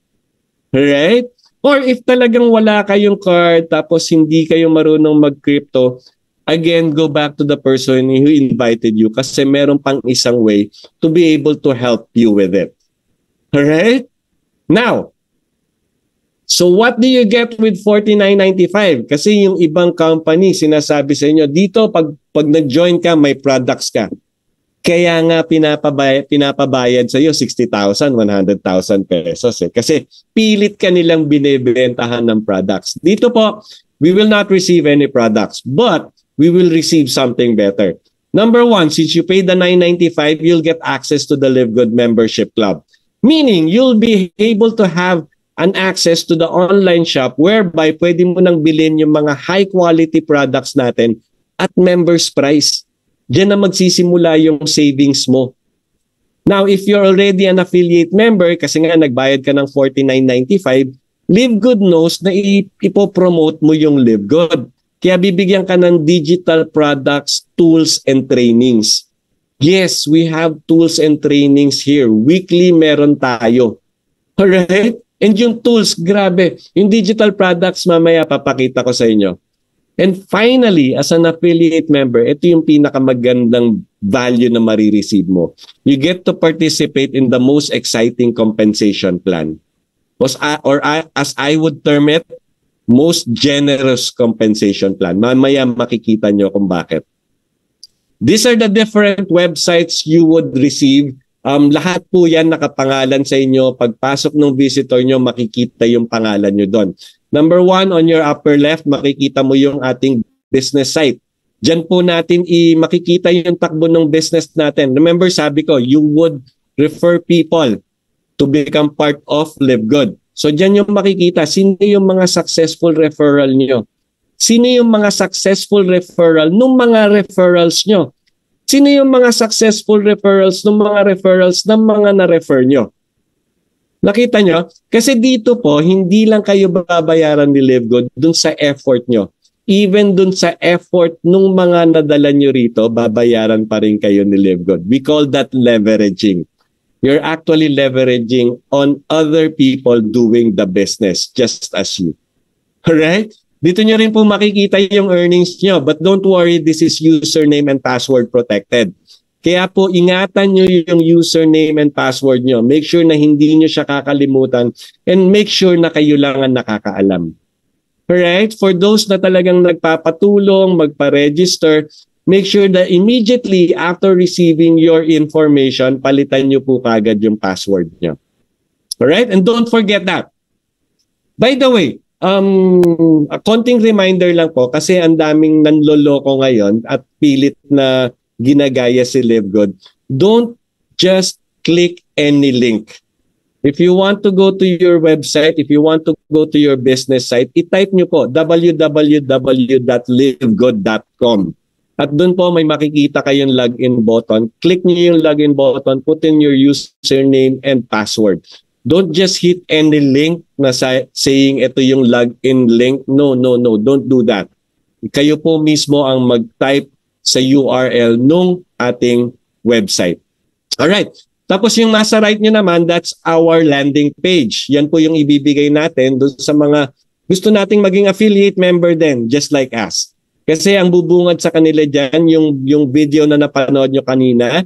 Alright? Or if talagang wala kayong card tapos hindi kayo marunong mag-crypto, again, go back to the person who invited you kasi meron pang isang way to be able to help you with it. Alright? Now, so what do you get with $49.95? Kasi yung ibang company, sinasabi sa inyo, dito pag nag-join ka, may products ka. Kaya nga pinapabayad sa iyo 60,000, 100,000 pesos eh. Kasi pilit ka nilang binebentahan ng products. Dito po, we will not receive any products, but we will receive something better. Number one, since you pay the $9.95, you'll get access to the Live Good Membership Club. Meaning, you'll be able to have an access to the online shop whereby pwede mo nang bilhin yung mga high-quality products natin at members price. Diyan na magsisimula yung savings mo. Now, if you're already an affiliate member, kasi nga nagbayad ka ng $49.95, Live Good knows na ipopromote mo yung Live Good. Kaya bibigyan ka ng digital products, tools, and trainings. Yes, we have tools and trainings here. Weekly meron tayo. Alright? And yung tools, grabe. Yung digital products, mamaya papakita ko sa inyo. And finally, as an affiliate member, ito yung pinakamagandang value na marireceive mo. You get to participate in the most exciting compensation plan. Or as I would term it, most generous compensation plan. Mamaya makikita nyo kung bakit. These are the different websites you would receive. Lahat po yan nakapangalan sa inyo. Pagpasok ng visitor nyo, makikita yung pangalan nyo doon. Number one, on your upper left, makikita mo yung ating business site. Diyan po natin makikita yung takbo ng business natin. Remember, sabi ko, you would refer people to become part of Live Good. So diyan yung makikita, sino yung mga successful referral nyo? Sino yung mga successful referral nung mga referrals nyo? Sino yung mga successful referrals nung mga referrals ng mga na-refer nyo? Nakita nyo? Kasi dito po, hindi lang kayo babayaran ni Live Good dun sa effort nyo. Even dun sa effort nung mga nadala nyo rito, babayaran pa rin kayo ni Live Good. We call that leveraging. You're actually leveraging on other people doing the business just as you. Alright? Dito nyo rin po makikita yung earnings nyo. But don't worry, this is username and password protected. Kaya po, ingatan nyo yung username and password nyo. Make sure na hindi nyo siya kakalimutan and make sure na kayo lang ang nakakaalam. Alright? For those na talagang nagpapatulong, magpa-register, make sure that immediately after receiving your information, palitan nyo po kagad yung password nyo. Alright? And don't forget that. By the way, a konting reminder lang po kasi ang daming nanloloko ngayon at pilit na ginagaya si Live Good. Don't just click any link. If you want to go to your website, if you want to go to your business site, i-type nyo po www.livegood.com. At doon po may makikita kayong login button. Click nyo yung login button, put in your username and password. Don't just hit any link na saying ito yung login link. No, don't do that. Kayo po mismo ang mag-type sa URL nung ating website. Alright. Tapos yung nasa right nyo naman, that's our landing page. Yan po yung ibibigay natin doon sa mga gusto nating maging affiliate member din, just like us. Kasi ang bubungad sa kanila dyan, yung video na napanood nyo kanina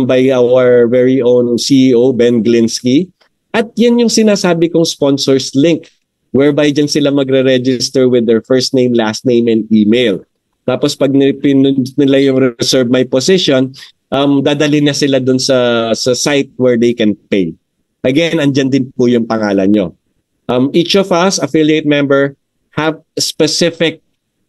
by our very own CEO, Ben Glinsky. At yan yung sinasabi kong sponsors link, whereby dyan sila magre-register with their first name, last name, and email. Tapos pag pinunod nila yung reserve my position, dadali na sila dun sa site where they can pay. Again, andyan din po yung pangalan nyo. Each of us, affiliate member, have a specific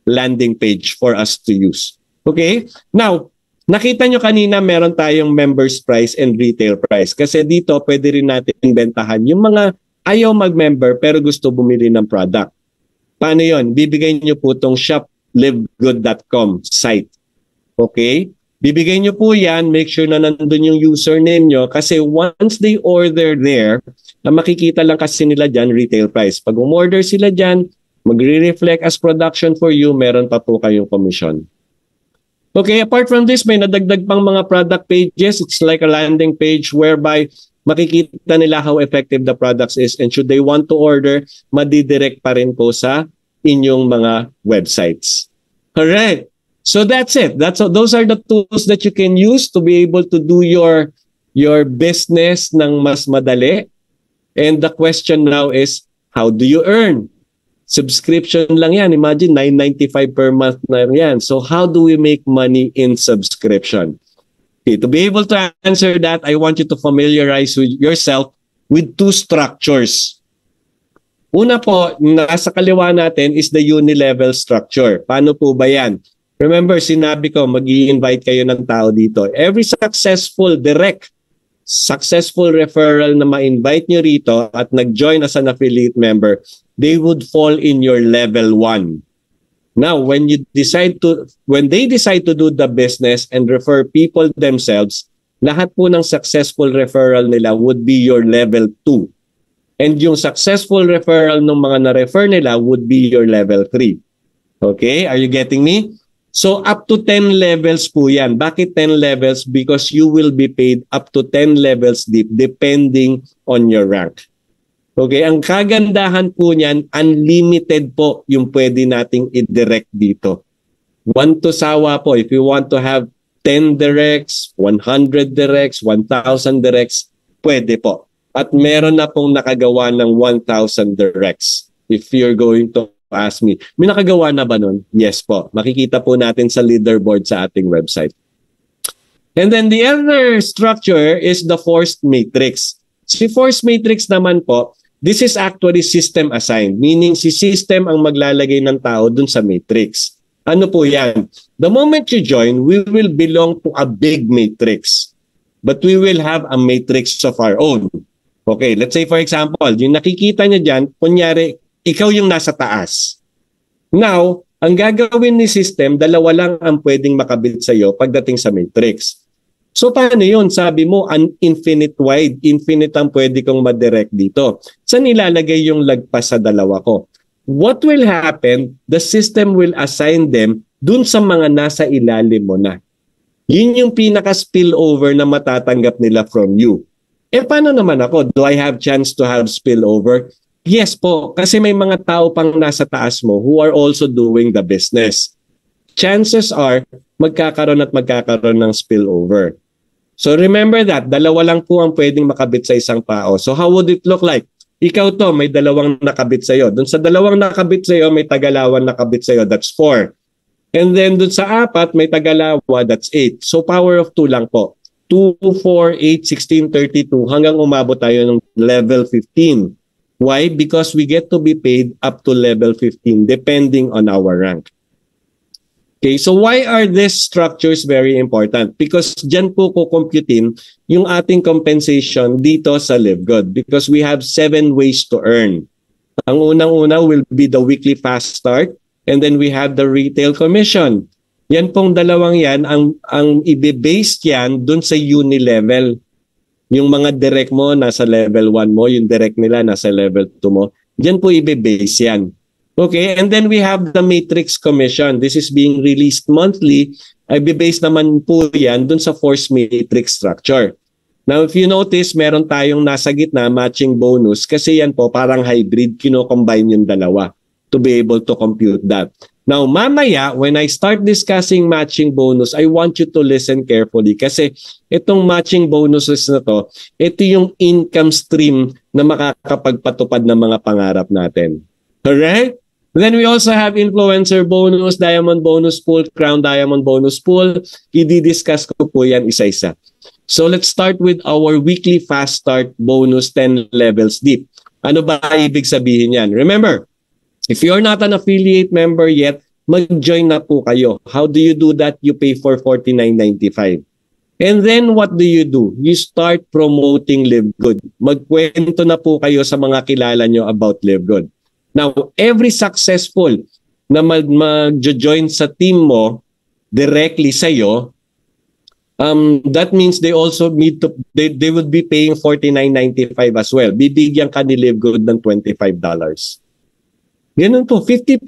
landing page for us to use. Okay? Now, nakita nyo kanina meron tayong members price and retail price. Kasi dito, pwede rin natin bentahan yung mga ayaw mag-member pero gusto bumili ng product. Paano yon? Bibigay nyo po itong shoplivegood.com site. Okay? Bibigay nyo po yan, make sure na nandun yung username nyo kasi once they order there, makikita lang kasi nila dyan retail price. Pag umorder sila dyan, magre-reflect as production for you, meron pa po kayong commission. Okay, apart from this, may nadagdag pang mga product pages. It's like a landing page whereby makikita nila how effective the products is and should they want to order, madidirect pa rin po sa inyong mga websites. Correct. So that's it. Those are the tools that you can use to be able to do your business ng mas madali. And the question now is, how do you earn? Subscription lang yan. Imagine, $9.95 per month na yan. So how do we make money in subscription? Okay, to be able to answer that, I want you to familiarize yourself with two structures. Una po, nasa kaliwa natin is the unilevel structure. Paano po ba yan? Remember, sinabi ko, mag-i-invite kayo ng tao dito. Every successful referral na ma-invite nyo rito at nag-join as an affiliate member, they would fall in your level 1. Now, when they decide to do the business and refer people themselves, lahat po ng successful referral nila would be your level 2. And yung successful referral ng mga na-refer nila would be your level 3. Okay? Are you getting me? So up to 10 levels po yan. Bakit 10 levels? Because you will be paid up to 10 levels deep depending on your rank. Okay, ang kagandahan po niyan, unlimited po yung pwede nating i-direct dito. 1 to sawa po. If you want to have 10 directs, 100 directs, 1,000 directs, pwede po. At meron na pong nakagawa ng 1,000 directs. If you're going to ask me, may nakagawa na ba nun? Yes po. Makikita po natin sa leaderboard sa ating website. And then the other structure is the forced matrix. Si forced matrix naman po, this is actually system assigned, meaning si system ang maglalagay ng tao dun sa matrix. Ano po yan? The moment you join, we will belong to a big matrix. But we will have a matrix of our own. Okay, let's say for example, yung nakikita niya dyan, kunyari, ikaw yung nasa taas. Now, ang gagawin ni system, dalawa lang ang pwedeng makabit sa iyo pagdating sa matrix. So paano yun? Sabi mo, infinite wide, infinite ang pwede kong madirect dito. Saan nilalagay yung lagpas sa dalawa ko? What will happen? The system will assign them dun sa mga nasa ilalim mo na. Yun yung pinaka-spillover na matatanggap nila from you. Paano naman ako? Do I have chance to have spillover? Yes po, kasi may mga tao pang nasa taas mo who are also doing the business. Chances are, magkakaroon ng spillover. So remember that, dalawa lang po ang pwedeng makabit sa isang tao. So how would it look like? Ikaw to, may dalawang nakabit sa iyo. Doon sa dalawang nakabit sa iyo, may tagalawan nakabit sa iyo. That's 4. And then doon sa 4, may tagalawa, that's 8. So power of 2 lang po. 2, 4, 8, 16, 32, hanggang umabot tayo ng level 15. Why? Because we get to be paid up to level 15 depending on our rank. Okay, so why are these structures very important? Because dyan po kukumputin yung ating compensation dito sa LiveGood because we have 7 ways to earn. Ang unang-una will be the weekly fast start and then we have the retail commission. Yan pong dalawang yan, ang ibe-based yan dun sa uni-level. Yung mga direct mo nasa level 1 mo, yung direct nila nasa level 2 mo. Diyan po ibe-base yan. Okay, and then we have the matrix commission. This is being released monthly. Ibe-base naman po yan dun sa force matrix structure. Now, if you notice, meron tayong nasa gitna matching bonus kasi yan po parang hybrid, kino-combine yung dalawa to be able to compute that. Now, mamaya, when I start discussing matching bonus, I want you to listen carefully kasi itong matching bonuses na to, ito yung income stream na makakapagpatupad ng mga pangarap natin. Correct? Then we also have influencer bonus, diamond bonus pool, crown diamond bonus pool. I-discuss ko po yan isa-isa. So let's start with our weekly fast start bonus 10 levels deep. Ano ba ibig sabihin yan? Remember, if you're not an affiliate member yet, mag-join na po kayo. How do you do that? You pay for $49.95. And then what do? You start promoting Live Good. Magkwento na po kayo sa mga kilala nyo about Live Good. Now, every successful na mag-join sa team mo directly sa'yo, that means they also need to, they would be paying $49.95 as well. Bibigyan ka ni Live Good ng $25. Ganun po, 50%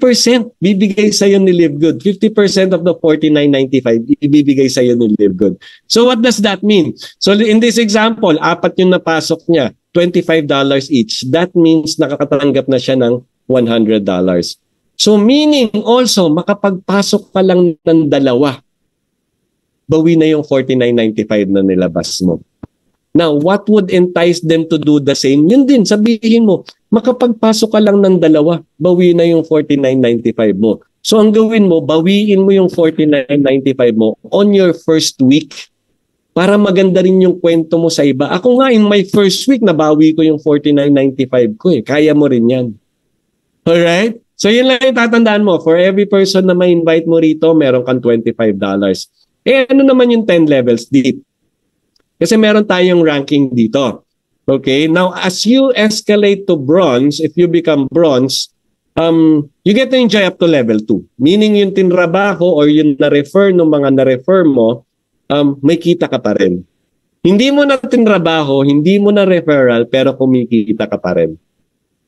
bibigay sa'yo ni Live Good. 50% of the $49.95 ibibigay sa'yo ni Live Good. So what does that mean? So in this example, 4 yung napasok niya, $25 each. That means nakakatanggap na siya ng $100. So meaning also, makapagpasok ka lang ng 2, bawi na yung $49.95 na nilabas mo. Now, what would entice them to do the same? Yun din, sabihin mo, makapagpasok ka lang ng 2, bawi na yung $49.95 mo. So ang gawin mo, bawiin mo yung $49.95 mo on your first week para maganda rin yung kwento mo sa iba. Ako nga, in my first week, nabawi ko yung $49.95 ko eh. Kaya mo rin yan. Alright? So yun lang yung tatandaan mo. For every person na ma-invite mo rito, meron kang $25. Eh ano naman yung 10 levels deep? Kasi meron tayong ranking dito. Okay? Now, as you escalate to bronze, if you become bronze, you get to enjoy up to level 2. Meaning yung tinrabaho or yung na-refer ng mga na-refer mo, may kita ka pa rin. Hindi mo na tinrabaho, hindi mo na referral, pero kumikita ka pa rin.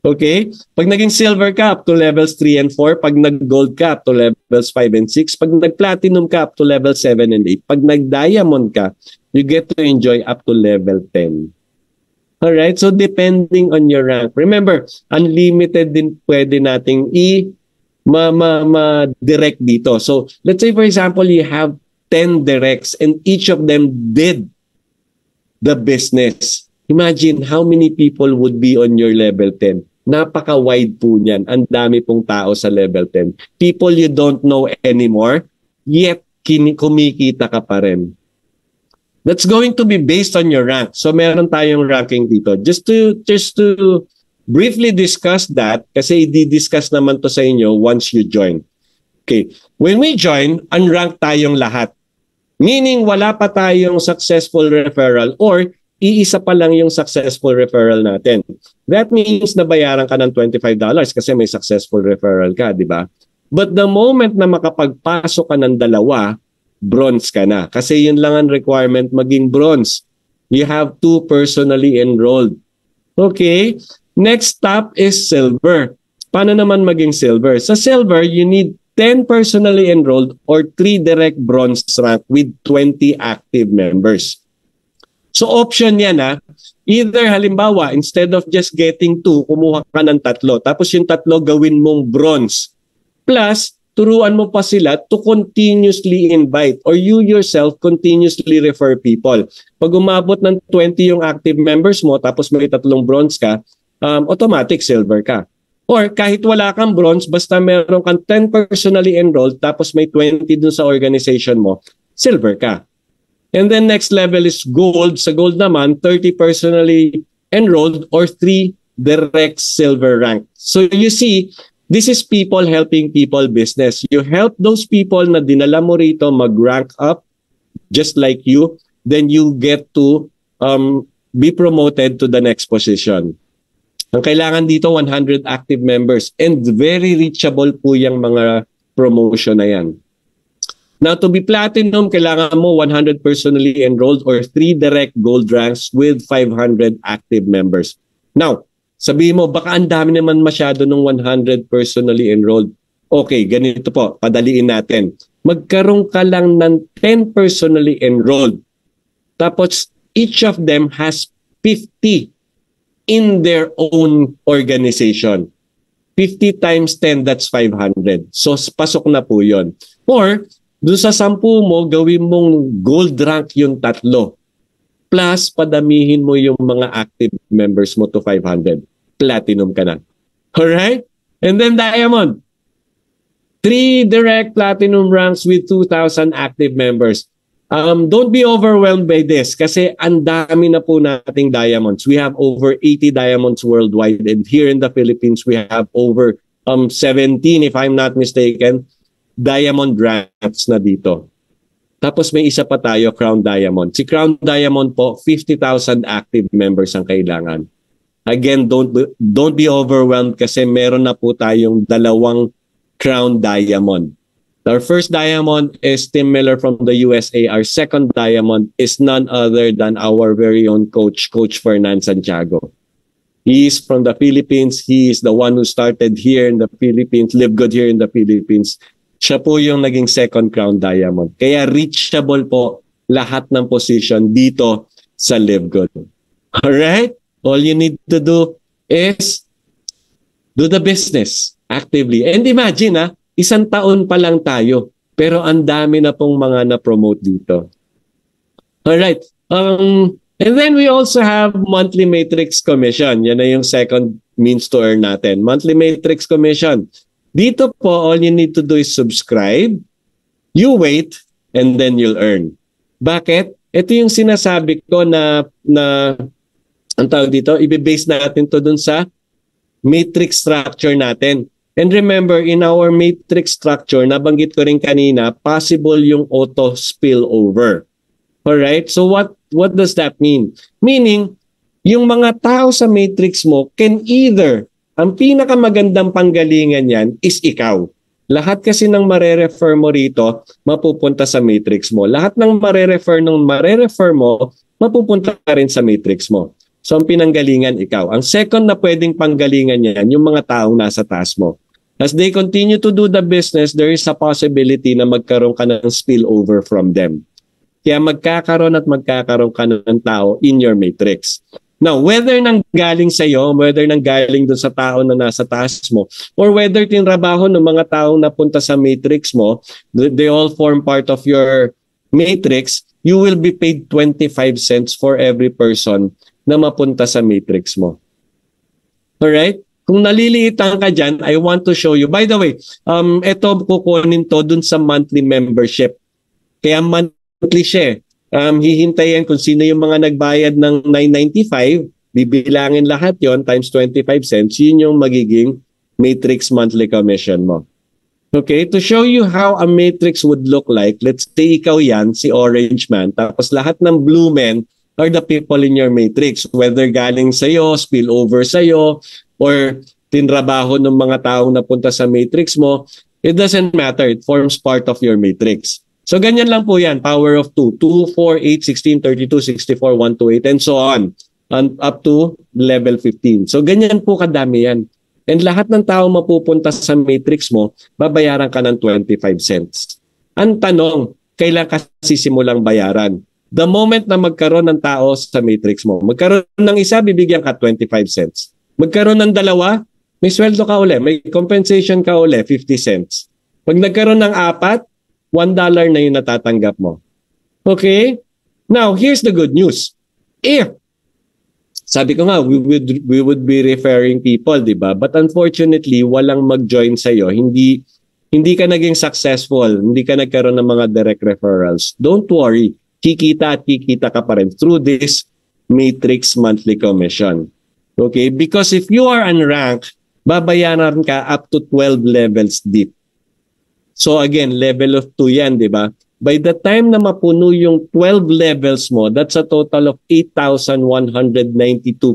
Okay? Pag naging silver ka up to levels 3 and 4, pag nag-gold ka up to levels 5 and 6, pag nag-platinum ka up to level 7 and 8, pag nag-diamond ka, you get to enjoy up to level 10. Alright? So depending on your rank. Remember, unlimited din pwede nating ma-direct dito. So let's say for example, you have 10 directs and each of them did the business. Imagine how many people would be on your level 10. Napaka-wide po niyan. Ang dami pong tao sa level 10. People you don't know anymore, yet kumikita ka pa rin. That's going to be based on your rank. So meron tayong ranking dito. Just to briefly discuss that, kasi i-discuss naman to sa inyo once you join. Okay. When we join, unranked tayong lahat. Meaning wala pa tayong successful referral or iisa pa lang yung successful referral natin. That means nabayaran ka ng $25 kasi may successful referral ka, di ba? But the moment na makapagpasok ka ng 2, bronze ka na. Kasi yun lang ang requirement maging bronze. You have to personally enrolled. Okay? Next stop is silver. Paano naman maging silver? Sa silver, you need 10 personally enrolled or 3 direct bronze rank with 20 active members. So option yan ha. Either halimbawa, instead of just getting 2, kumuha ka ng 3. Tapos yung 3 gawin mong bronze. Plus, turuan mo pa sila to continuously invite or you yourself continuously refer people. Pag umabot ng 20 yung active members mo tapos may 3 bronze ka, automatic silver ka. Or kahit wala kang bronze, basta meron kang 10 personally enrolled tapos may 20 dun sa organization mo, silver ka. And then next level is gold. Sa gold naman, 30 personally enrolled or 3 direct silver rank. So you see, this is people helping people business. You help those people na dinala mo rito mag-rank up just like you. Then you get to be promoted to the next position. Ang kailangan dito, 100 active members. And very reachable po yung mga promotion na yan. Now, to be platinum, kailangan mo 100 personally enrolled or 3 direct gold ranks with 500 active members. Now, sabihin mo, baka ang dami naman masyado ng 100 personally enrolled. Okay, ganito po, padaliin natin. Magkaroon ka lang ng 10 personally enrolled. Tapos, each of them has 50 in their own organization. 50 times 10, that's 500. So, pasok na po yun. Or, doon sa 10 mo, gawin mong gold rank yung 3. Plus, padamihin mo yung mga active members mo to 500. Platinum ka na. Alright? And then diamond. 3 direct platinum ranks with 2,000 active members. Don't be overwhelmed by this kasi ang dami na po nating diamonds. We have over 80 diamonds worldwide, and here in the Philippines we have over 17, if I'm not mistaken, diamond ranks na dito. Tapos may isa pa tayo, Crown Diamond. Si Crown Diamond po, 50,000 active members ang kailangan. Again, don't be overwhelmed kasi meron na po tayong 2 Crown Diamond. Our first diamond is Tim Miller from the USA. Our second diamond is none other than our very own coach, Coach Fernan Santiago. He is from the Philippines. He is the one who started here in the Philippines, live good here in the Philippines. Siya po yung naging second Crown Diamond. Kaya reachable po lahat ng position dito sa Live Good. Alright? All you need to do is do the business actively. And imagine, 1 taon pa lang tayo, pero ang dami na pong mga na-promote dito. Alright. And then we also have monthly matrix commission. Yan na yung second means to earn natin. Monthly matrix commission. Dito po, all you need to do is subscribe, you wait, and then you'll earn. Bakit? Ito yung sinasabi ko na ang tawag dito, i-base natin to dun sa matrix structure natin. And remember, in our matrix structure, nabanggit ko rin kanina, possible yung auto spillover. Alright? So what does that mean? Meaning, yung mga tao sa matrix mo can either, ang pinakamagandang panggalingan yan is ikaw. Lahat kasi ng marerefer mo rito, mapupunta sa matrix mo. Lahat ng marerefer mo, mapupunta rin sa matrix mo. So ang pinanggalingan ikaw. Ang second na pwedeng panggalingan yan, yung mga taong nasa taas mo. As they continue to do the business, there is a possibility na magkaroon ka ng spillover from them. Kaya magkakaroon ka ng tao in your matrix. Now, whether nanggaling sa iyo, whether nanggaling doon sa tao na nasa taas mo, or whether tinrabaho ng mga taong napunta sa matrix mo, they all form part of your matrix, you will be paid 25 cents for every person na mapunta sa matrix mo. Alright? Kung naliliitan ka dyan, I want to show you. By the way, ito kukunin to dun sa monthly membership. Kaya monthly siya. Hihintayin kung sino yung mga nagbayad ng $9.95, bibilangin lahat yon times 25 cents, yun yung magiging matrix monthly commission mo. Okay, to show you how a matrix would look like, let's say ikaw yan, si Orange Man, tapos lahat ng blue men are the people in your matrix, whether galing sa'yo, spill over sa'yo, or tinrabaho ng mga taong napunta sa matrix mo, it doesn't matter. It forms part of your matrix. So ganyan lang po yan. Power of 2. 2, 4, 8, 16, 32, 64, 1 to 8, and so on. And up to level 15. So ganyan po kadami yan. And lahat ng tao mapupunta sa matrix mo, babayaran ka ng 25 cents. Ang tanong, kailan ka sisimulang bayaran? The moment na magkaroon ng tao sa matrix mo, magkaroon ng isa, bibigyan ka 25 cents. Magkaroon ng dalawa, may sweldo ka uli, may compensation ka uli, 50 cents. Pag nagkaroon ng 4, $1 na yung natatanggap mo. Okay? Now, here's the good news. If, sabi ko nga, we would be referring people, di ba? But unfortunately, walang mag-join sa'yo. Hindi ka naging successful. Hindi ka nagkaroon ng mga direct referrals. Don't worry. Kikita ka pa rin through this matrix monthly commission. Okay? Because if you are unranked, babayaran ka up to 12 levels deep. So again, level of 2 yan, di ba? By the time na mapuno yung 12 levels mo, that's a total of 8,192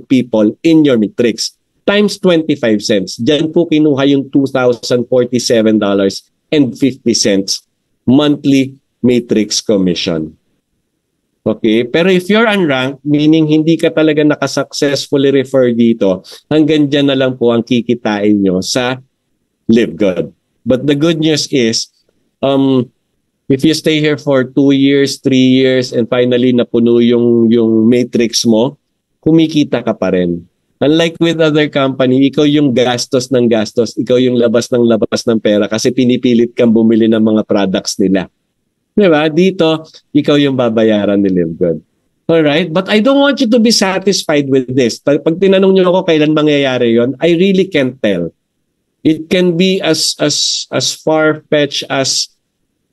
people in your matrix. Times 25 cents. Diyan po kinuha yung $2,047.50 monthly matrix commission. Okay? Pero if you're unranked, meaning hindi ka talaga nakasuccessfully refer dito, hanggang dyan na lang po ang kikitain nyo sa Live Good. But the good news is, if you stay here for 2 years, 3 years, and finally napuno yung matrix mo, kumikita ka pa rin. Unlike with other company, ikaw yung gastos ng gastos, ikaw yung labas ng pera kasi pinipilit kang bumili ng mga products nila. Diba? Dito, ikaw yung babayaran ni Live Good. Alright? But I don't want you to be satisfied with this. Pag tinanong nyo ako kailan mangyayari yon, I really can't tell. It can be as far-fetched as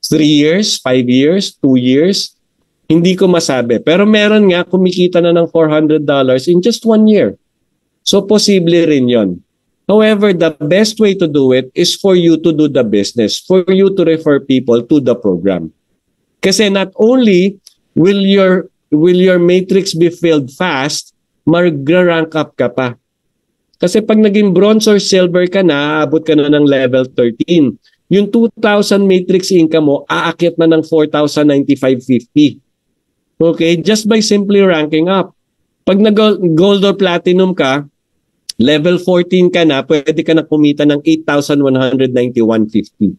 3 years, 5 years, 2 years. Hindi ko masabi. Pero meron nga kumikita na ng $400 in just 1 year. So posible rin yon. However, the best way to do it is for you to do the business, for you to refer people to the program. Kasi not only will your matrix be filled fast, mag-rank up ka pa. Kasi pag naging bronze or silver ka na, aabot ka na ng level 13. Yung 2,000 matrix income mo, aakyat na ng 4,095.50. Okay? Just by simply ranking up. Pag nag-gold or platinum ka, level 14 ka na, pwede ka na kumita ng 8,191.50.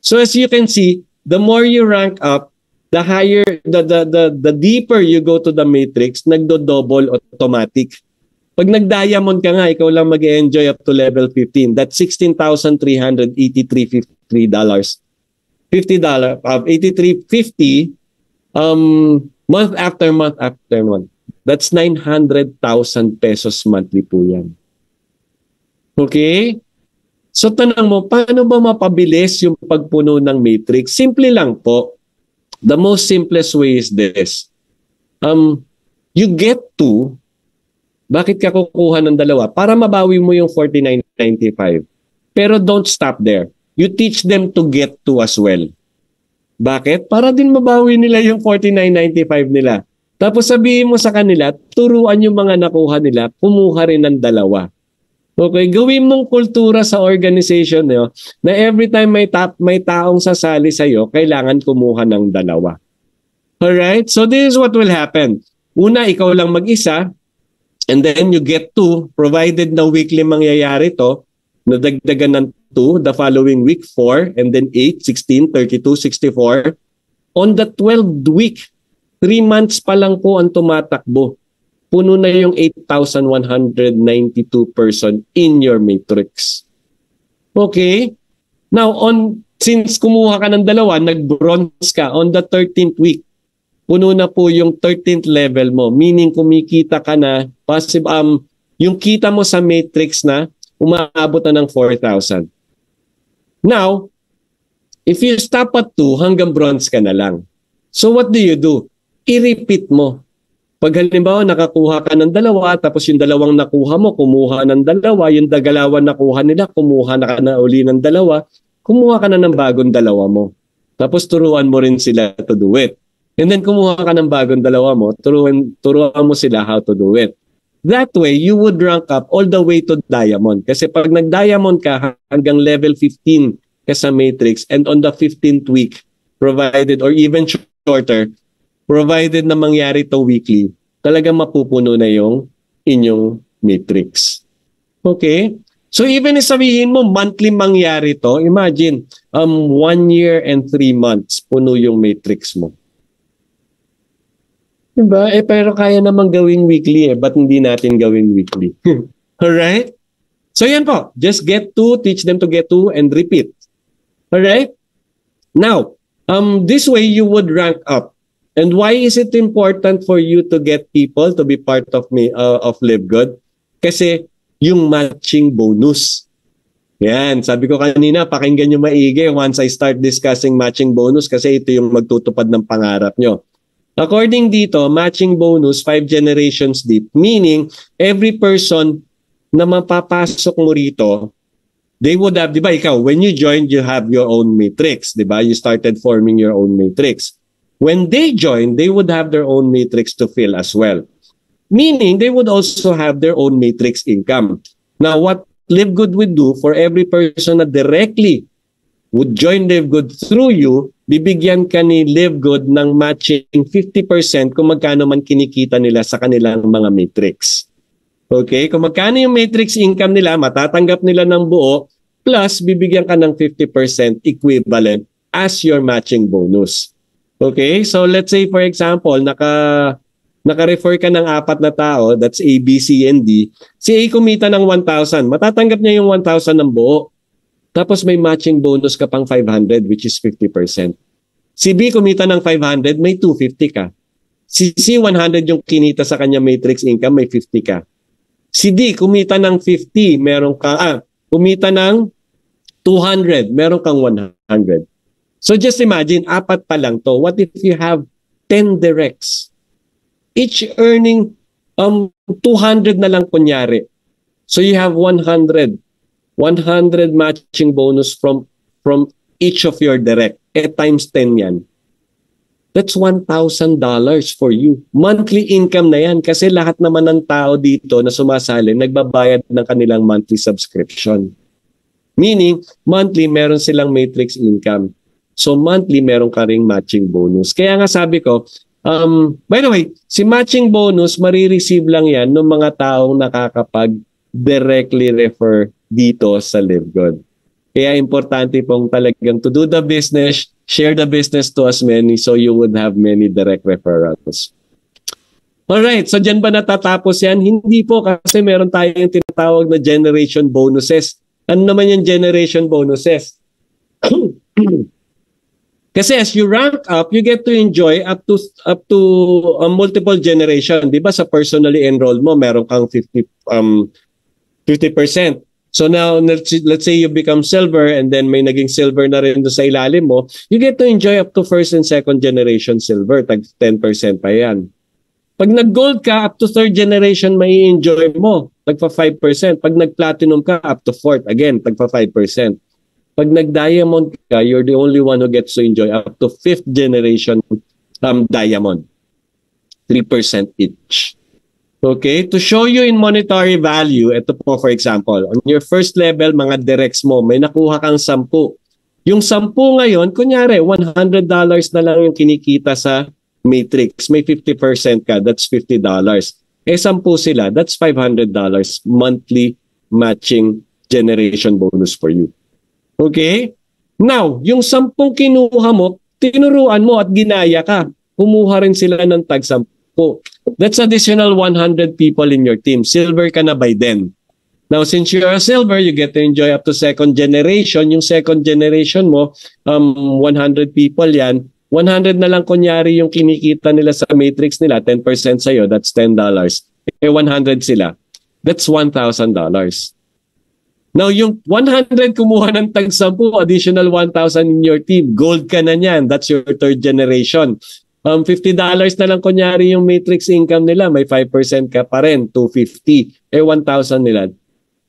So as you can see, the more you rank up, the higher, the deeper you go to the matrix, nagdo-double automatic. Pag nag-diamond ka nga, ikaw lang mag-enjoy up to level 15. That's $16,383.50. $83.50 month after month after month. That's 900,000 pesos monthly po yan. Okay? So tanong mo, paano ba mapabilis yung pagpuno ng matrix? Simple lang po. The most simplest way is this. You get to, bakit ka kukuha ng dalawa? Para mabawi mo yung 49.95. Pero don't stop there. You teach them to get to as well. Bakit? Para din mabawi nila yung 49.95 nila. Tapos sabihin mo sa kanila, turuan yung mga nakuha nila, kumuha rin ng dalawa. Okay, gawin mong kultura sa organization nyo na every time may taong sasali sa'yo, kailangan kumuha ng dalawa. Alright? So this is what will happen. Una, ikaw lang mag-isa, and then you get 2, provided na weekly mangyayari to, nadagdagan ng 2, the following week 4, and then 8, 16, 32, 64. On the 12th week, 3 months pa lang po ang tumatakbo. Puno na yung 8,192 person in your matrix. Okay? Now, since kumuha ka ng dalawa, nag-bronze ka, on the 13th week, puno na po yung 13th level mo. Meaning, kumikita ka na, yung kita mo sa matrix na, umaabot na ng 4,000. Now, if you stop at 2, hanggang bronze ka na lang. So what do? I-repeat mo. Pag halimbawa nakakuha ka ng dalawa, tapos yung dalawang nakuha mo, kumuha ng dalawa, yung dagalawan nakuha nila, kumuha na ka na uli ng dalawa, kumuha ka na ng bagong dalawa mo. Tapos turuan mo rin sila to do it. And then kumuha ka ng bagong dalawa mo, turuan mo sila how to do it. That way, you would rank up all the way to diamond. Kasi pag nag-diamond ka hanggang level 15 ka sa matrix, and on the 15th week, provided or even shorter, provided na mangyari to weekly, talagang mapupuno na yung inyong matrix. Okay? So even if sabihin mo, monthly mangyari to, imagine, 1 year and 3 months, puno yung matrix mo. Diba? Pero kaya namang gawing weekly ba't hindi natin gawing weekly? Alright? So yan po, just get to, teach them to get to, and repeat. Alright? Now, this way you would rank up. And why is it important for you to get people to be part of Live Good? Kasi yung matching bonus. Yan, sabi ko kanina, pakinggan nyo maigi once I start discussing matching bonus kasi ito yung magtutupad ng pangarap nyo. According dito, matching bonus 5 generations deep, meaning every person na mapapasok mo rito, they would have, di ba ikaw, when you joined, you have your own matrix, di ba? You started forming your own matrix. When they join, they would have their own matrix to fill as well. Meaning, they would also have their own matrix income. Now, what Live Good would do for every person that directly would join Live Good through you, bibigyan ka ni Live Good ng matching 50% kung magkano man kinikita nila sa kanilang mga matrix. Okay? Kung magkano yung matrix income nila, matatanggap nila ng buo, plus bibigyan ka ng 50% equivalent as your matching bonus. Okay? So let's say for example, naka-refer ka ng 4 na tao, that's A, B, C, and D. Si A kumita ng 1,000. Matatanggap niya yung 1,000 ng buo. Tapos may matching bonus ka pang 500 which is 50%. Si B kumita ng 500, may 250 ka. Si C 100 yung kinita sa kanya matrix income, may 50 ka. Si D kumita ng 50, kumita ng 200, meron kang 100. So just imagine, 4 pa lang to. What if you have 10 directs? Each earning 200 na lang kunyari. So you have 100 matching bonus from each of your direct. Times 10 yan. That's $1,000 for you. Monthly income na yan kasi lahat naman ng tao dito na sumasali nagbabayad ng kanilang monthly subscription. Meaning, monthly meron silang matrix income. So monthly meron ka ring matching bonus. Kaya nga sabi ko, by the way, si matching bonus marireceive lang yan ng mga taong nakakapag directly refer dito sa LiveGood. Kaya importante pong talagang to do the business, share the business to as many so you would have many direct referrals. Alright, so dyan ba natatapos yan? Hindi po kasi meron tayong tinatawag na generation bonuses. Ano naman yung generation bonuses? Kasi as you rank up, you get to enjoy up to multiple generation. Di ba sa personally enrolled mo, meron kang 50%. So now, let's say you become silver and then may naging silver na rin doon sa ilalim mo, you get to enjoy up to first and second generation silver. Tag 10% pa yan. Pag nag-gold ka, up to third generation may enjoy mo. Tagpa 5%. Pag nag-platinum ka, up to fourth. Again, tagpa 5%. Pag nag-diamond ka, you're the only one who gets to enjoy up to fifth generation diamond. 3% each. Okay, to show you in monetary value, ito po for example, on your first level, mga directs mo, may nakuha kang 10. Yung 10 ngayon, kunyari, $100 na lang yung kinikita sa matrix. May 50% ka, that's $50. 10 sila, that's $500 monthly matching generation bonus for you. Okay? Now, yung 10 kinuha mo, tinuruan mo at ginaya ka. Kumuha rin sila ng tag 10. That's additional 100 people in your team. Silver ka na by then. Now, since you're a silver, you get to enjoy up to second generation. Yung second generation mo, 100 people yan. 100 na lang kunyari yung kinikita nila sa matrix nila. 10% sa'yo, that's $10. 100 sila. That's $1,000. Now, yung 100 kumuha ng tag 10, additional 1,000 in your team. Gold ka na niyan. That's your third generation. $50 na lang kunyari yung matrix income nila, may 5% ka pa rin, $250. 1,000 nila.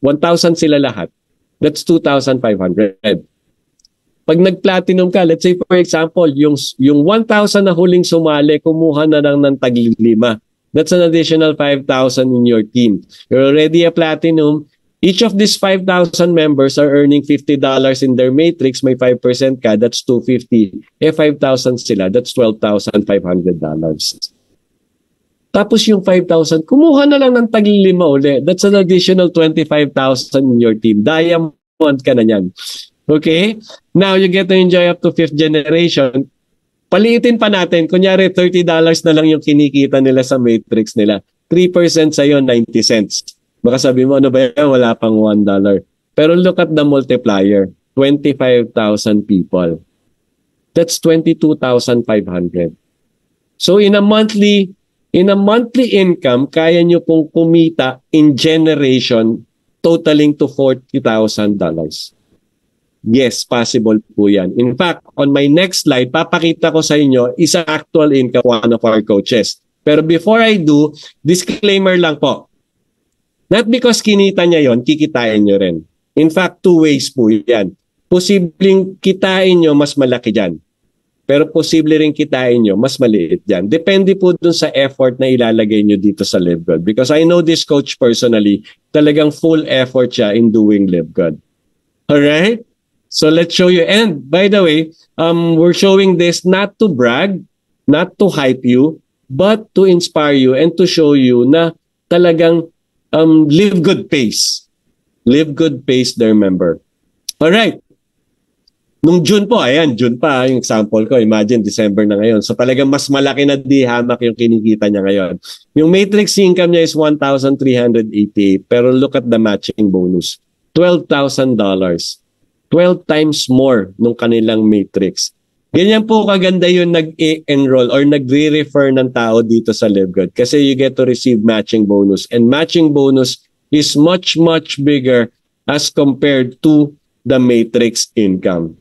1,000 sila lahat. That's 2,500. Pag nag-platinum ka, let's say for example, yung 1,000 na huling sumali, kumuha na lang ng tag-5. That's an additional 5,000 in your team. You're already a platinum. Each of these 5,000 members are earning $50 in their matrix. May 5% ka, that's $250. 5,000 sila, that's $12,500. Tapos yung 5,000, kumuha na lang ng tag-5 uli. That's an additional 25,000 in your team. Diamond ka na yan. Okay? Now, you get to enjoy up to fifth generation. Paliitin pa natin. Kunyari, $30 na lang yung kinikita nila sa matrix nila. 3% sa'yo, 90 cents. Baka sabi mo, ano ba yan? Wala pang $1. Pero look at the multiplier. 25,000 people. That's 22,500. So in a monthly income, kaya nyo pong kumita in generation totaling to $40,000. Yes, possible po yan. In fact, on my next slide, papakita ko sa inyo isa actual income one of our coaches. Pero before I do, disclaimer lang po. Not because kinita niya yon, kikitain nyo rin. In fact, two ways po yan. Posibleng kitain nyo, mas malaki dyan. Pero posible rin kitain nyo, mas maliit dyan. Depende po dun sa effort na ilalagay nyo dito sa LiveGood. Because I know this coach personally, talagang full effort siya in doing LiveGood. Alright? So let's show you. And by the way, we're showing this not to brag, not to hype you, but to inspire you and to show you na talagang LiveGood pays. LiveGood pays their member. Alright. Nung June po, ayan, June pa yung example ko. Imagine, December na ngayon. So talagang mas malaki na di hamak yung kinikita niya ngayon. Yung matrix income niya is $1,388. Pero look at the matching bonus. $12,000. 12 times more nung kanilang matrix. Ganyan po kaganda yung nag-enroll or nagre-refer ng tao dito sa LiveGood kasi you get to receive matching bonus. And matching bonus is much, much bigger as compared to the matrix income.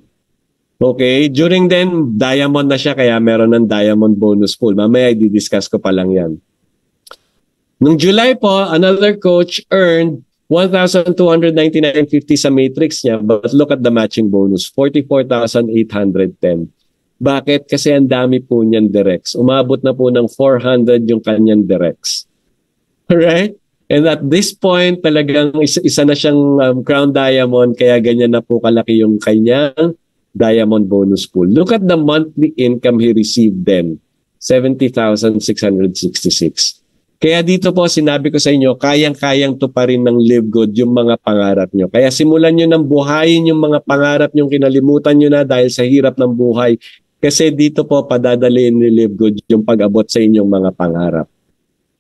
Okay? During then, diamond na siya kaya meron ng diamond bonus pool. Mamaya i-discuss ko pa lang yan. Nung July po, another coach earned 1,299.50 sa matrix niya, but look at the matching bonus, 44,810. Bakit? Kasi ang dami po niyan directs. Umabot na po ng 400 yung kanyang directs. Alright? And at this point, talagang isa na siyang crown diamond, kaya ganyan na po kalaki yung kanyang diamond bonus pool. Look at the monthly income he received then, 70,666. Kaya dito po, sinabi ko sa inyo, kayang-kayang tuparin ng Live Good yung mga pangarap nyo. Kaya simulan nyo ng buhayin yung mga pangarap nyo, kinalimutan nyo na dahil sa hirap ng buhay. Kasi dito po, padadaliin ni Live Good yung pag-abot sa inyong mga pangarap.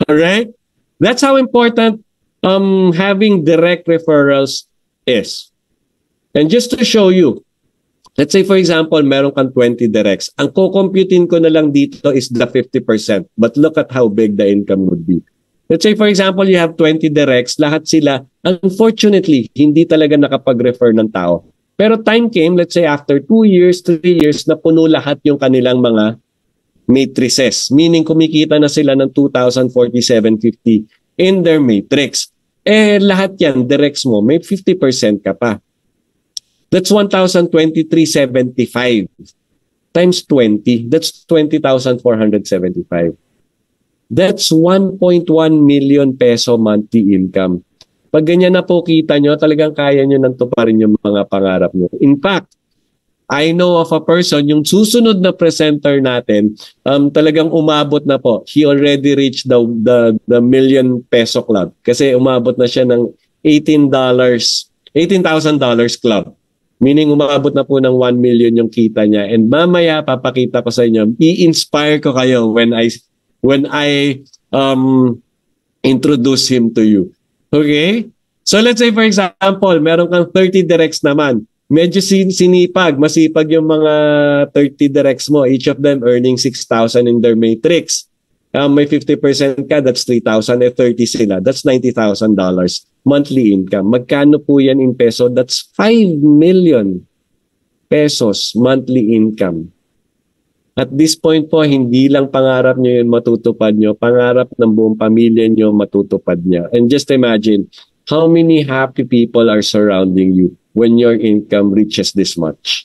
Alright? That's how important having direct referrals is. And just to show you, let's say for example, meron kang 20 directs. Ang kukomputin ko na lang dito is the 50%. But look at how big the income would be. Let's say for example, you have 20 directs. Lahat sila, unfortunately, hindi talaga nakapag-refer ng tao. Pero time came, let's say after 2 years, 3 years, na puno lahat yung kanilang mga matrices. Meaning kumikita na sila ng 2,047.50 in their matrix. Eh lahat yan, directs mo, may 50% ka pa. That's 1,023.75 times 20. That's 20,475. That's 1.1 million peso monthly income. Pag ganyan na po kita nyo, talagang kaya nyo nang tuparin yung mga pangarap nyo. In fact, I know of a person, yung susunod na presenter natin, talagang umabot na po. He already reached the million peso club. Kasi umabot na siya ng $18,000 club. Meaning umabot na po ng 1 million yung kita niya. And mamaya papakita ko sa inyo, i-inspire ko kayo when I introduce him to you. Okay? So let's say for example, meron kang 30 directs naman. Medyo sinipag, masipag yung mga 30 directs mo. Each of them earning 6,000 in their matrix. May 50% ka, that's 3,000. 30 sila, that's $90,000 monthly income. Magkano po yan in peso? That's 5 million pesos monthly income. At this point po, hindi lang pangarap nyo yun matutupad nyo, pangarap ng buong pamilya nyo matutupad niya. And just imagine, how many happy people are surrounding you when your income reaches this much?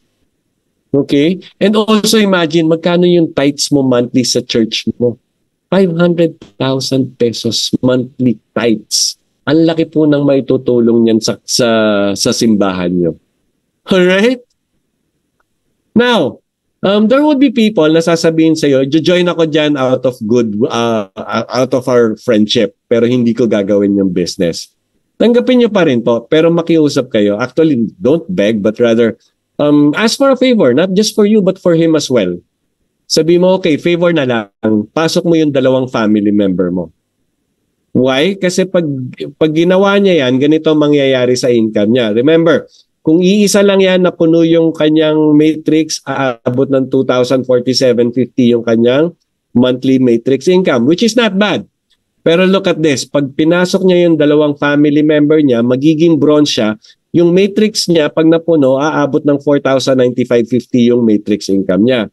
Okay? And also imagine, magkano yung tithes mo monthly sa church mo? 500,000 pesos monthly tithes. Ang laki po ng may tutulong niyan sa simbahan nyo. Alright? Now, there would be people na sasabihin sa'yo, join ako dyan out of our friendship, pero hindi ko gagawin yung business. Tanggapin nyo pa rin po, pero makiusap kayo. Actually, don't beg, but rather ask for a favor, not just for you, but for him as well. Sabi mo, okay, favor na lang, pasok mo yung 2 family member mo. Why? Kasi pag ginawa niya yan, ganito mangyayari sa income niya. Remember, kung iisa lang yan na puno yung kanyang matrix, aabot ng 2,047.50 yung kanyang monthly matrix income, which is not bad. Pero look at this, pag pinasok niya yung 2 family member niya, magiging bronze siya, yung matrix niya, pag napuno, aabot ng 4,095.50 yung matrix income niya.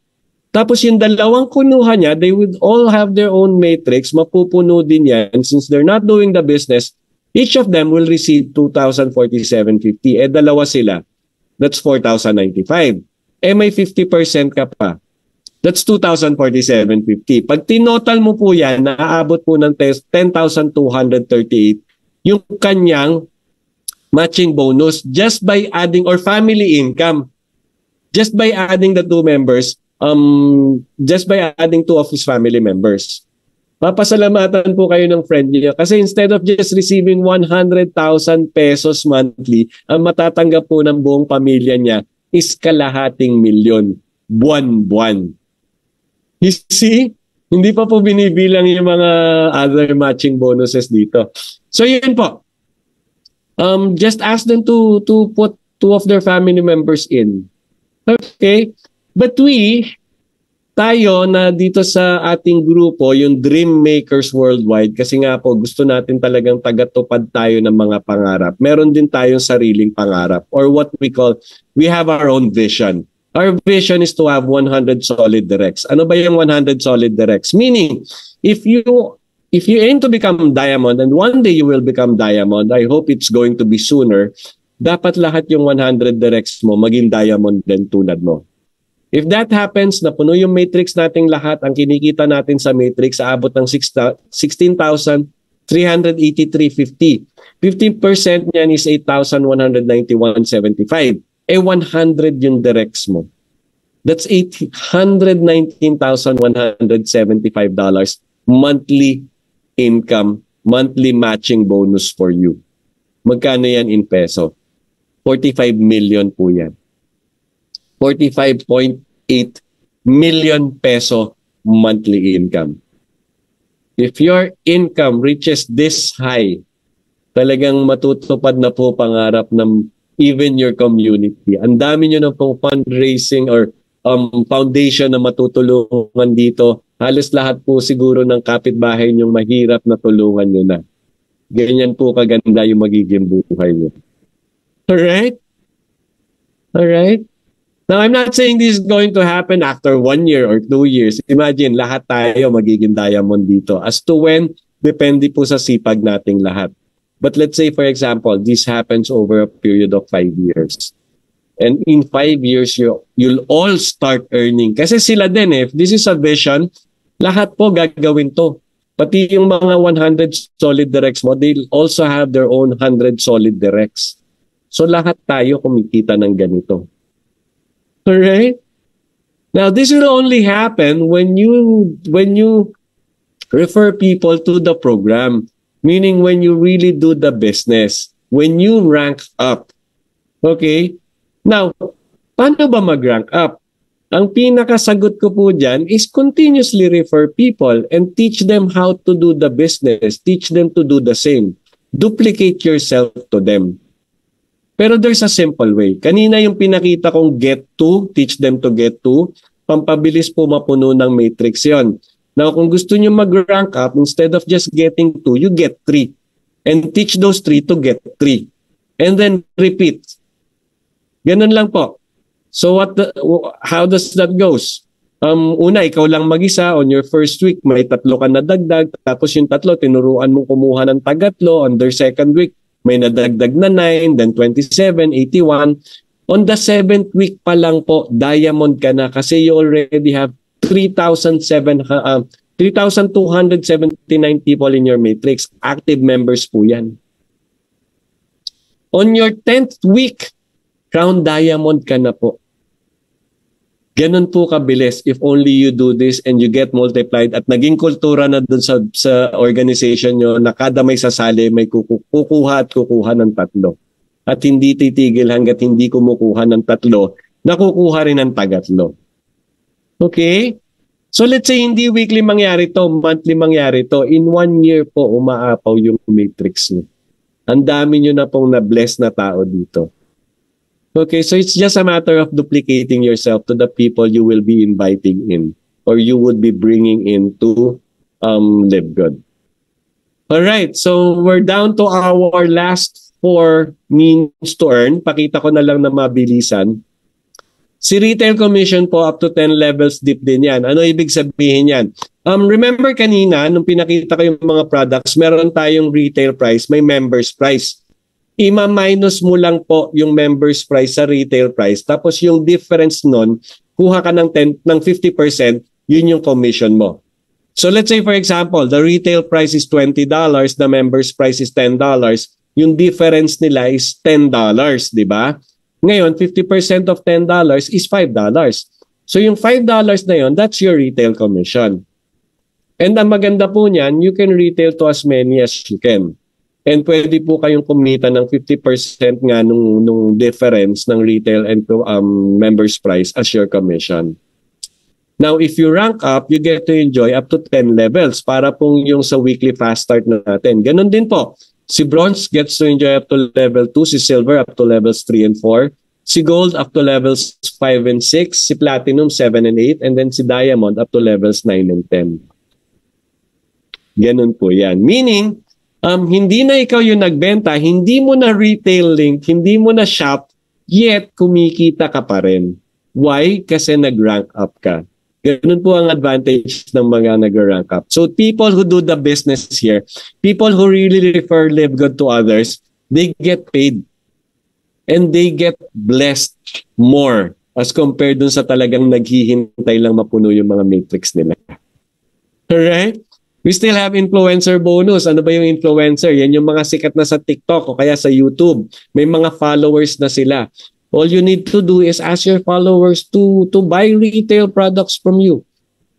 Tapos yung 2 kunuha niya, they would all have their own matrix, mapupuno din yan. Since they're not doing the business, each of them will receive 2,047.50. Eh, 2 sila. That's 4,095. Eh, may 50% ka pa. That's 2,047.50. Pag tinotal mo po yan, naaabot po ng 10,238 yung kanyang matching bonus just by adding, or family income, just by adding the 2 members, just by adding 2 of his family members. Papasalamatan po kayo ng friend niyo kasi instead of just receiving 100,000 pesos monthly, ang matatanggap po ng buong pamilya niya is kalahating milyon buwan-buwan. You see? Hindi pa po binibilang yung mga other matching bonuses dito. So yun po. Just ask them to put 2 of their family members in. Okay? But we tayo na dito sa ating grupo, yung Dream Makers Worldwide, kasi nga po gusto natin talagang tagatupad tayo ng mga pangarap. Meron din tayong sariling pangarap or what we have our own vision. Our vision is to have 100 solid directs. Ano ba yung 100 solid directs? Meaning, if you aim to become diamond and one day you will become diamond, I hope it's going to be sooner, dapat lahat yung 100 directs mo maging diamond din tulad mo. If that happens, na puno yung matrix nating lahat, ang kinikita natin sa matrix, aabot ng 16,383.50. 50% niyan is 8,191.75. 100 yung directs mo. That's $819,175 monthly income, monthly matching bonus for you. Magkano yan in peso? 45 million po yan. 45.8 million peso monthly income. If your income reaches this high, talagang matutupad na po pangarap ng even your community. Ang dami nyo na pong fundraising or foundation na matutulungan dito. Halos lahat po siguro ng kapitbahay nyong mahirap na tulungan nyo na. Ganyan po kaganda yung magiging buhay nyo. Alright? Alright? Now, I'm not saying this is going to happen after 1 year or 2 years. Imagine, lahat tayo magiging diamond dito. As to when, depende po sa sipag nating lahat. But let's say, for example, this happens over a period of 5 years. And in 5 years, you'll all start earning. Kasi sila din, if this is a vision, lahat po gagawin to. Pati yung mga 100 solid directs mo, they'll also have their own 100 solid directs. So lahat tayo kumikita ng ganito. Alright? Now, this will only happen when you refer people to the program. Meaning when you really do the business. When you rank up. Okay? Now, paano ba mag-rank up? Ang pinakasagot ko po dyan is continuously refer people and teach them how to do the business. Teach them to do the same. Duplicate yourself to them. Pero there's a simple way. Kanina yung pinakita kong get to, teach them to get to, pampabilis po mapuno ng matrix yon. Now, kung gusto nyo mag-rank up, instead of just getting 2, you get 3. And teach those 3 to get 3. And then repeat. Ganun lang po. So how does that goes? Una, ikaw lang mag-isa on your first week, may 3 ka na dagdag, tapos yung 3, tinuruan mong kumuha ng tagatlo. On their second week, may nadagdag na 9, then 27, 81. On the 7th week pa lang po, diamond ka na kasi you already have 3,279 people in your matrix. Active members po yan. On your 10th week, crown diamond ka na po. Ganun po kabilis if only you do this and you get multiplied at naging kultura na dun sa organization nyo na kada may sasali may kukuha at kukuha ng 3. At hindi titigil hanggat hindi kumukuha ng 3, nakukuha rin ng tagatlo. Okay? So let's say hindi weekly mangyari to, monthly mangyari to. In 1 year po umaapaw yung matrix nyo. Ang dami nyo na pong na-bless na tao dito. Okay, so it's just a matter of duplicating yourself to the people you will be inviting in or you would be bringing in to Live Good. All right, so we're down to our last 4 means to earn. Pakita ko na lang na mabilisan. Si retail commission po up to 10 levels deep din yan. Ano ibig sabihin yan? Remember kanina, nung pinakita ko yung mga products, meron tayong retail price, may members price. Ima-minus mo lang po yung members price sa retail price. Tapos yung difference nun, kuha ka ng 50%, yun yung commission mo. So let's say for example, the retail price is $20, the members price is $10. Yung difference nila is $10, di ba? Ngayon, 50% of $10 is $5. So yung $5 na yun, that's your retail commission. And ang maganda po niyan, you can retail to as many as you can. And pwede po kayong kumita ng 50% nga nung difference ng retail and members price as your commission. Now, if you rank up, you get to enjoy up to 10 levels para pong yung sa weekly fast start natin. Ganon din po. Si Bronze gets to enjoy up to level 2, si Silver up to levels 3 and 4, Si Gold up to levels 5 and 6, si Platinum 7 and 8, and then si Diamond up to levels 9 and 10. Ganun po yan. Meaning, hindi na ikaw yung nagbenta, hindi mo na retail link, hindi mo na shop, yet kumikita ka pa rin. Why? Kasi nag-rank up ka. Ganun po ang advantage ng mga nag-rank up. So people who do the business here, people who really refer Live Good to others, they get paid. And they get blessed more as compared dun sa talagang naghihintay lang mapuno yung mga matrix nila. Alright? We still have influencer bonus. Ano ba yung influencer? Yan yung mga sikat na sa TikTok o kaya sa YouTube. May mga followers na sila. All you need to do is ask your followers to buy retail products from you.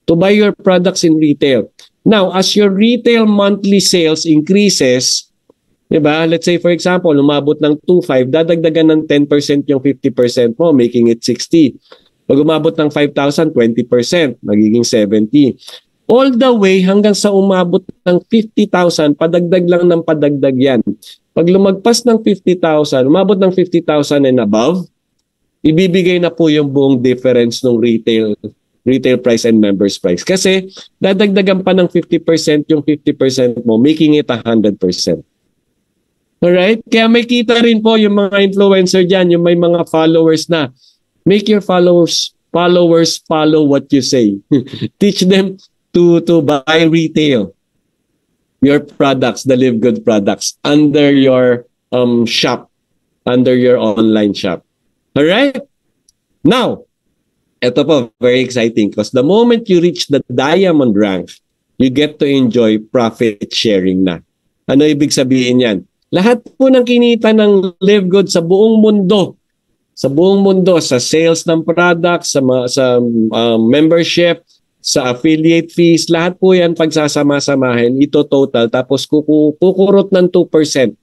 To buy your products in retail. Now, as your retail monthly sales increases, diba? Let's say for example, umabot ng 2.5, dadagdagan ng 10% yung 50% mo, making it 60. Pag umabot ng 5,000, 20%, magiging 70. All the way hanggang sa umabot ng 50,000, padagdag lang ng padagdag yan. Pag lumagpas ng 50,000, umabot ng 50,000 and above, ibibigay na po yung buong difference ng retail price and members price. Kasi dadagdagan pa ng 50% yung 50% mo, making it 100%. Alright? Kaya may kita rin po yung mga influencer dyan, yung may mga followers na. Make your followers follow what you say. Teach them to buy retail. Your products, the Live Good products, under your shop, under your online shop. Alright? Now, ito po, very exciting because the moment you reach the diamond rank, you get to enjoy profit sharing na. Ano ibig sabihin yan? Lahat po ng kinita ng Live Good sa buong mundo, sa sales ng products, sa membership, sa affiliate fees, lahat po yan pagsasama-samahin, ito total, tapos kukurot ng 2%.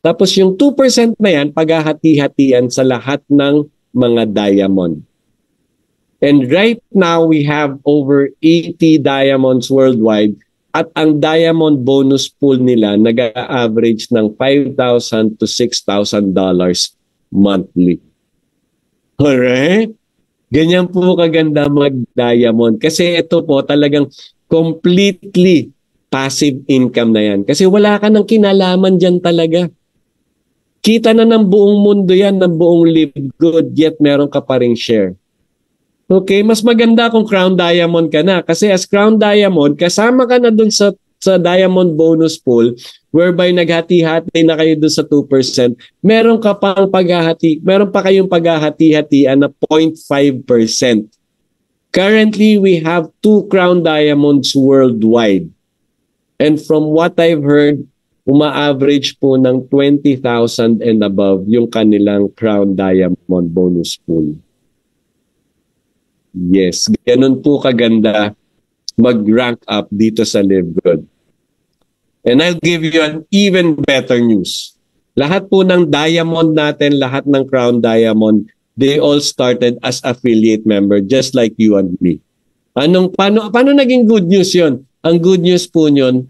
Tapos yung 2% na yan, paghahati-hatian sa lahat ng mga diamond. And right now, we have over 80 diamonds worldwide at ang diamond bonus pool nila nag-average ng $5,000 to $6,000 monthly. Alright? Ganyan po kaganda mag-diamond. Kasi ito po talagang completely passive income na yan. Kasi wala ka ng kinalaman dyan talaga. Kita na ng buong mundo yan, ng buong Live Good, yet meron ka pa ring share. Okay, mas maganda kung Crown Diamond ka na. Kasi as Crown Diamond, kasama ka na dun sa Diamond Bonus Pool, whereby naghati-hati na kayo dun sa 2%, meron pa kayong paghahati-hatian na 0.5%. Currently, we have 2 Crown Diamonds worldwide. And from what I've heard, uma-average po ng 20,000 and above yung kanilang Crown Diamond Bonus Pool. Yes, ganun po kaganda mag-rank up dito sa Live Good. And I'll give you an even better news. Lahat po ng diamond natin, lahat ng Crown Diamond, they all started as affiliate member just like you and me. Paano naging good news yun? Ang good news po yun,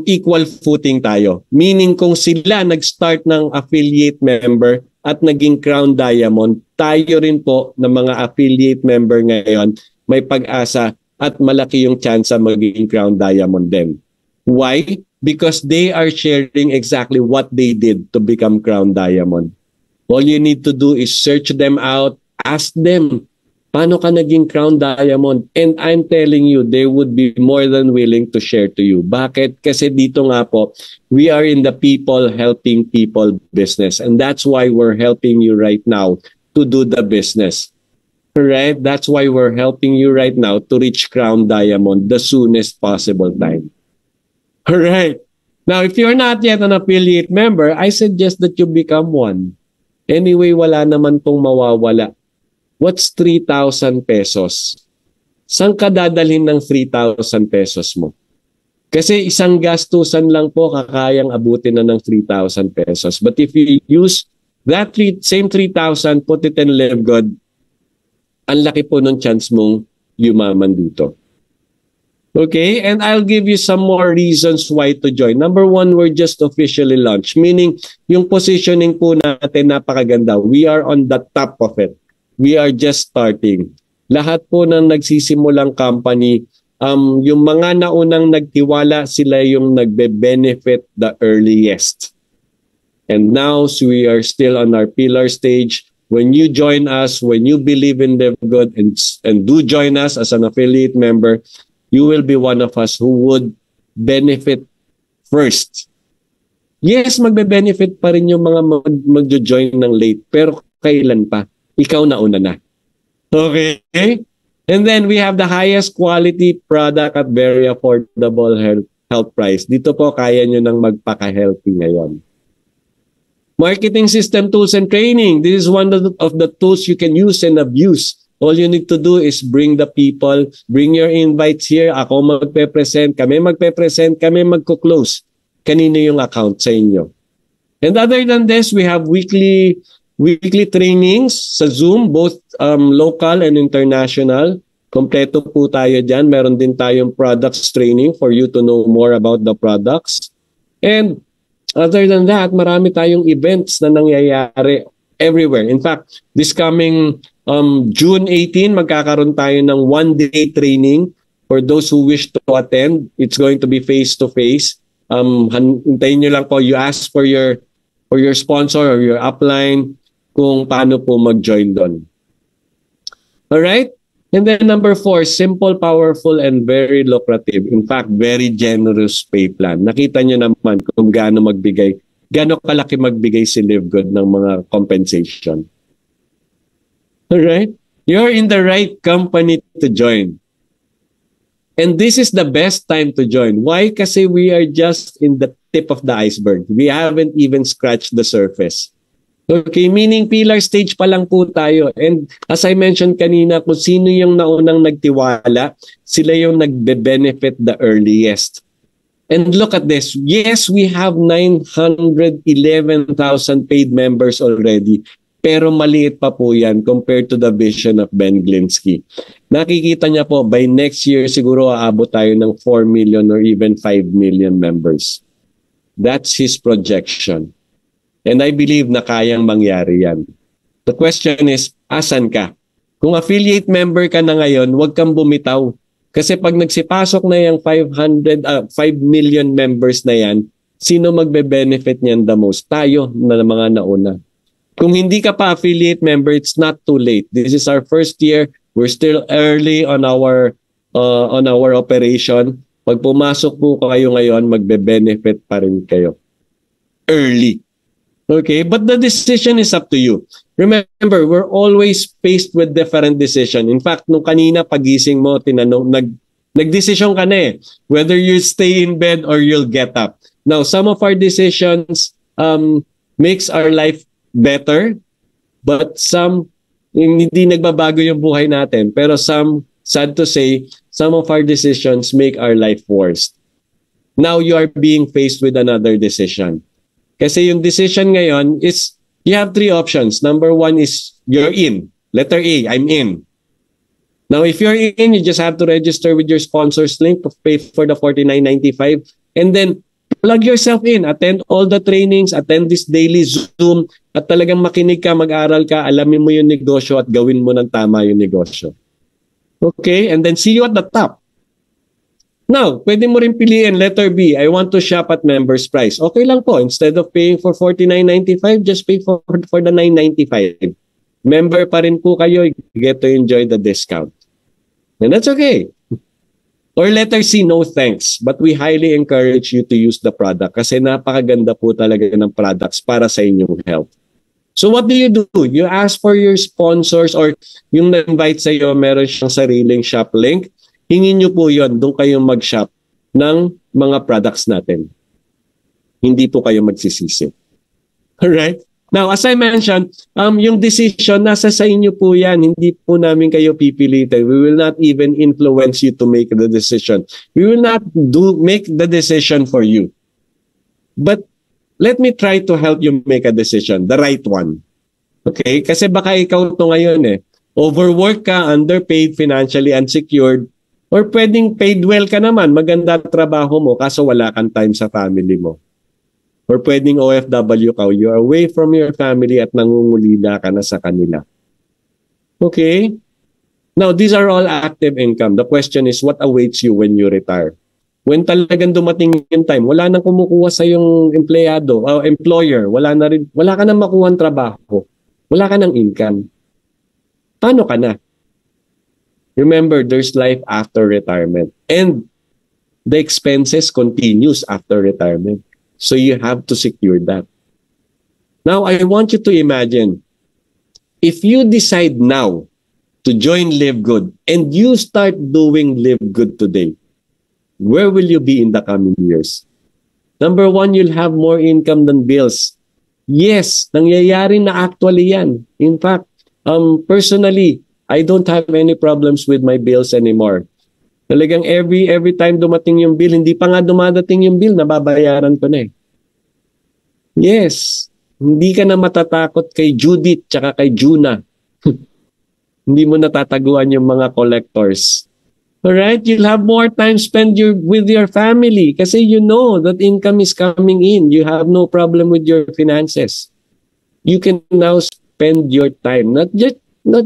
equal footing tayo. Meaning kung sila nag-start ng affiliate member at naging Crown Diamond, tayo rin po ng mga affiliate member ngayon may pag-asa at malaki yung chance maging Crown Diamond din. Why? Because they are sharing exactly what they did to become Crown Diamond. All you need to do is search them out, ask them, paano ka naging Crown Diamond? And I'm telling you, they would be more than willing to share to you. Bakit? Kasi dito nga po, we are in the people helping people business. And that's why we're helping you right now to do the business. Right? That's why we're helping you right now to reach Crown Diamond the soonest possible time. Alright. Now, if you're not yet an affiliate member, I suggest that you become one. Anyway, wala naman pong mawawala. What's 3,000 pesos? Saan ka dadalhin ng 3,000 pesos mo? Kasi isang gastusan lang po kakayang abutin na ng 3,000 pesos. But if you use that same 3,000, put it in Live Good, ang laki po ng chance mong yumaman dito. Okay, and I'll give you some more reasons why to join. Number one, we're just officially launched, meaning yung positioning po natin napakaganda. We are on the top of it. We are just starting. Lahat po ng nagsisimulang company, yung mga naunang nagtiwala, sila yung nagbe-benefit the earliest. And now, so we are still on our pillar stage. When you join us, when you believe in DevGod and do join us as an affiliate member, you will be one of us who would benefit first. Yes, magbe-benefit pa rin yung mga mag-join ng late, pero kailan pa? Ikaw nauna na. Okay? And then we have the highest quality product at very affordable health price. Dito po kaya nyo nang magpaka-healthy ngayon. Marketing system tools and training. This is one of the tools you can use and abuse. All you need to do is bring the people, bring your invites here. Ako magpe-present, kami magko-close. Kanino yung account sa inyo? And other than this, we have weekly trainings sa Zoom, both local and international. Kompleto po tayo dyan. Meron din tayong products training for you to know more about the products. And other than that, marami tayong events na nangyayari everywhere. In fact, this coming June 18, magkakaroon tayo ng one-day training for those who wish to attend. It's going to be face-to-face. Hintayin nyo lang po, you ask for your sponsor or your upline kung paano po mag-join doon. Alright? And then number 4, simple, powerful, and very lucrative. In fact, very generous pay plan. Nakita nyo naman kung gaano kalaki magbigay si LiveGod ng mga compensation. Alright? You're in the right company to join. And this is the best time to join. Why? Kasi we are just in the tip of the iceberg. We haven't even scratched the surface. Okay, meaning pillar stage pa lang po tayo. And as I mentioned kanina, kung sino yung naunang nagtiwala, sila yung nagbe-benefit the earliest. And look at this. Yes, we have 911,000 paid members already. Pero maliit pa po yan compared to the vision of Ben Glinsky. Nakikita niya po, by next year, siguro aabot tayo ng 4 million or even 5 million members. That's his projection. And I believe na kayang mangyari yan. The question is, asan ka? Kung affiliate member ka na ngayon, huwag kang bumitaw. Kasi pag nagsipasok na yung 5 million members na yan, sino magbe-benefit niyan the most? Tayo na mga nauna. Kung hindi ka pa affiliate member, it's not too late. This is our first year. We're still early on our operation. Pag pumasok po kayo ngayon, magbe-benefit pa rin kayo. Early. Okay? But the decision is up to you. Remember, we're always faced with different decisions. In fact, nung kanina pagising mo, nagdesisyon ka na eh. Whether you stay in bed or you'll get up. Now, some of our decisions makes our life better, but some hindi nagbabago yung buhay natin. Pero some, sad to say, some of our decisions make our life worse. Now you are being faced with another decision. Kasi yung decision ngayon is, you have 3 options. Number 1 is, you're in. Letter A, I'm in. Now if you're in, you just have to register with your sponsor's link to pay for the $49.95 and then plug yourself in, attend all the trainings, attend this daily Zoom, at talagang makinig ka, mag-aral ka, alamin mo yung negosyo at gawin mo ng tama yung negosyo. Okay? And then see you at the top. Now, pwede mo rin piliin, letter B, I want to shop at member's price. Okay lang po. Instead of paying for $49.95, just pay for the $9.95. Member pa rin po kayo, you get to enjoy the discount. And that's okay. Or letter C, no thanks. But we highly encourage you to use the product kasi napakaganda po talaga ng products para sa inyong health. So what do? You ask for your sponsors or yung na-invite sa iyo, meron siyang sariling shop link. Hingin nyo po yun, doon kayong mag-shop ng mga products natin. Hindi po kayo magsisisi. Alright? Now, as I mentioned, yung decision, nasa sa inyo po yan. Hindi po namin kayo pipilitin. We will not even influence you to make the decision. We will not make the decision for you. But let me try to help you make a decision, the right one. Okay? Kasi baka ikaw to ngayon eh. Overwork ka, underpaid, financially unsecured, Or pwedeng paid well ka naman, maganda trabaho mo, kaso wala kang time sa family mo. Or pwedeng OFW ka, you're away from your family at nangungulila ka na sa kanila. Okay? Now, these are all active income. The question is, what awaits you when you retire? When talagang dumating yung time, wala nang kumukuha sa yung empleyado, employer, wala ka nang makuha ng trabaho. Wala ka ng income. Paano ka na? Remember, there's life after retirement. And the expenses continues after retirement. So you have to secure that. Now, I want you to imagine, if you decide now to join Live Good and you start doing Live Good today, where will you be in the coming years? Number one, you'll have more income than bills. Yes, nangyayari na actually yan. In fact, personally, I don't have any problems with my bills anymore. Talagang every time dumating yung bill, hindi pa nga dumadating yung bill, nababayaran ko na eh. Yes, hindi ka na matatakot kay Judith tsaka kay Juna. Hindi mo natataguan yung mga collectors. Alright, you'll have more time spent with your family kasi you know that income is coming in. You have no problem with your finances. You can now spend your time, not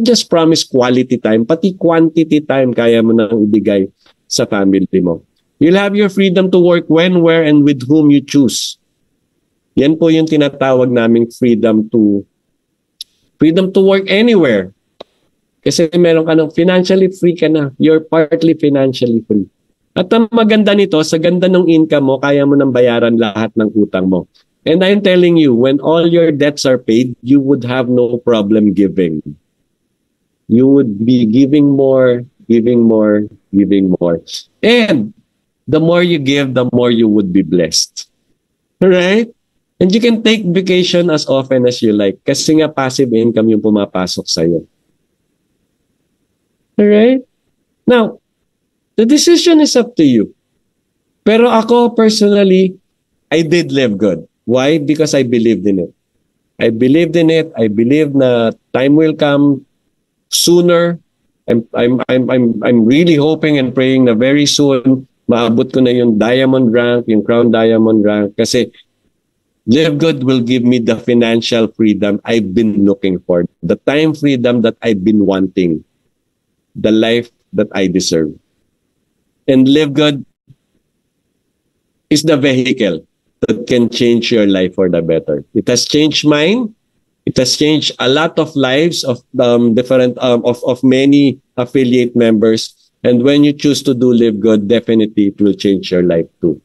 just promise quality time, pati quantity time kaya mo nang ibigay sa family mo. You'll have your freedom to work when, where, and with whom you choose. Yan po yung tinatawag naming freedom to work anywhere. Kasi meron ka ng financially free ka na. You're partly financially free. At ang maganda nito, sa ganda ng income mo, kaya mo nang bayaran lahat ng utang mo. And I'm telling you, when all your debts are paid, you would have no problem giving. You would be giving more, giving more, giving more. And the more you give, the more you would be blessed. Right? And you can take vacation as often as you like kasi nga passive income yung pumapasok sa'yo. Alright? Now, the decision is up to you. Pero ako personally, I did Live Good. Why? Because I believed in it. I believed in it. I believe na time will come sooner. I'm really hoping and praying na very soon maabot ko na yung diamond rank, yung crown diamond rank kasi Live Good will give me the financial freedom I've been looking for, the time freedom that I've been wanting, the life that I deserve. And Live Good is the vehicle that can change your life for the better. It has changed mine. It has changed a lot of lives of many affiliate members. And when you choose to do Live Good, definitely it will change your life too.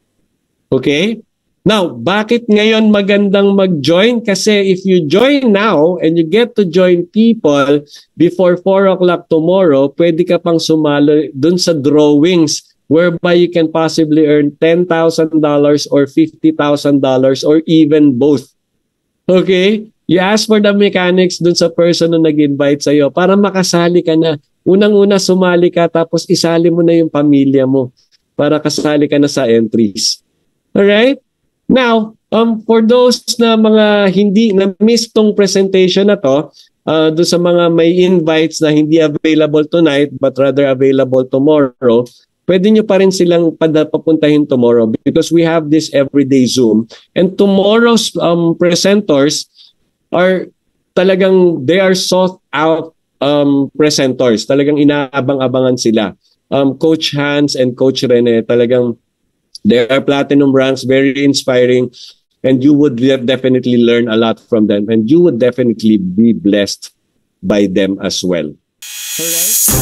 Okay? Now, bakit ngayon magandang mag-join? Kasi if you join now and you get to join people before 4 o'clock tomorrow, pwede ka pang sumalo dun sa drawings whereby you can possibly earn $10,000 or $50,000 or even both. Okay? You ask for the mechanics dun sa person na nag-invite sa'yo para makasali ka na. Unang-una sumali ka tapos isali mo na yung pamilya mo para kasali ka na sa entries. Alright? Now, for those na mga hindi na-miss tong presentation na to, doon sa mga may invites na hindi available tonight but rather available tomorrow, pwede nyo pa rin silang papuntahin tomorrow because we have this everyday Zoom. And tomorrow's presenters are talagang, they are sought out presenters. Talagang inaabang-abangan sila. Coach Hans and Coach Rene, talagang they are platinum ranks, very inspiring, and you would definitely learn a lot from them, and you would definitely be blessed by them as well. All right?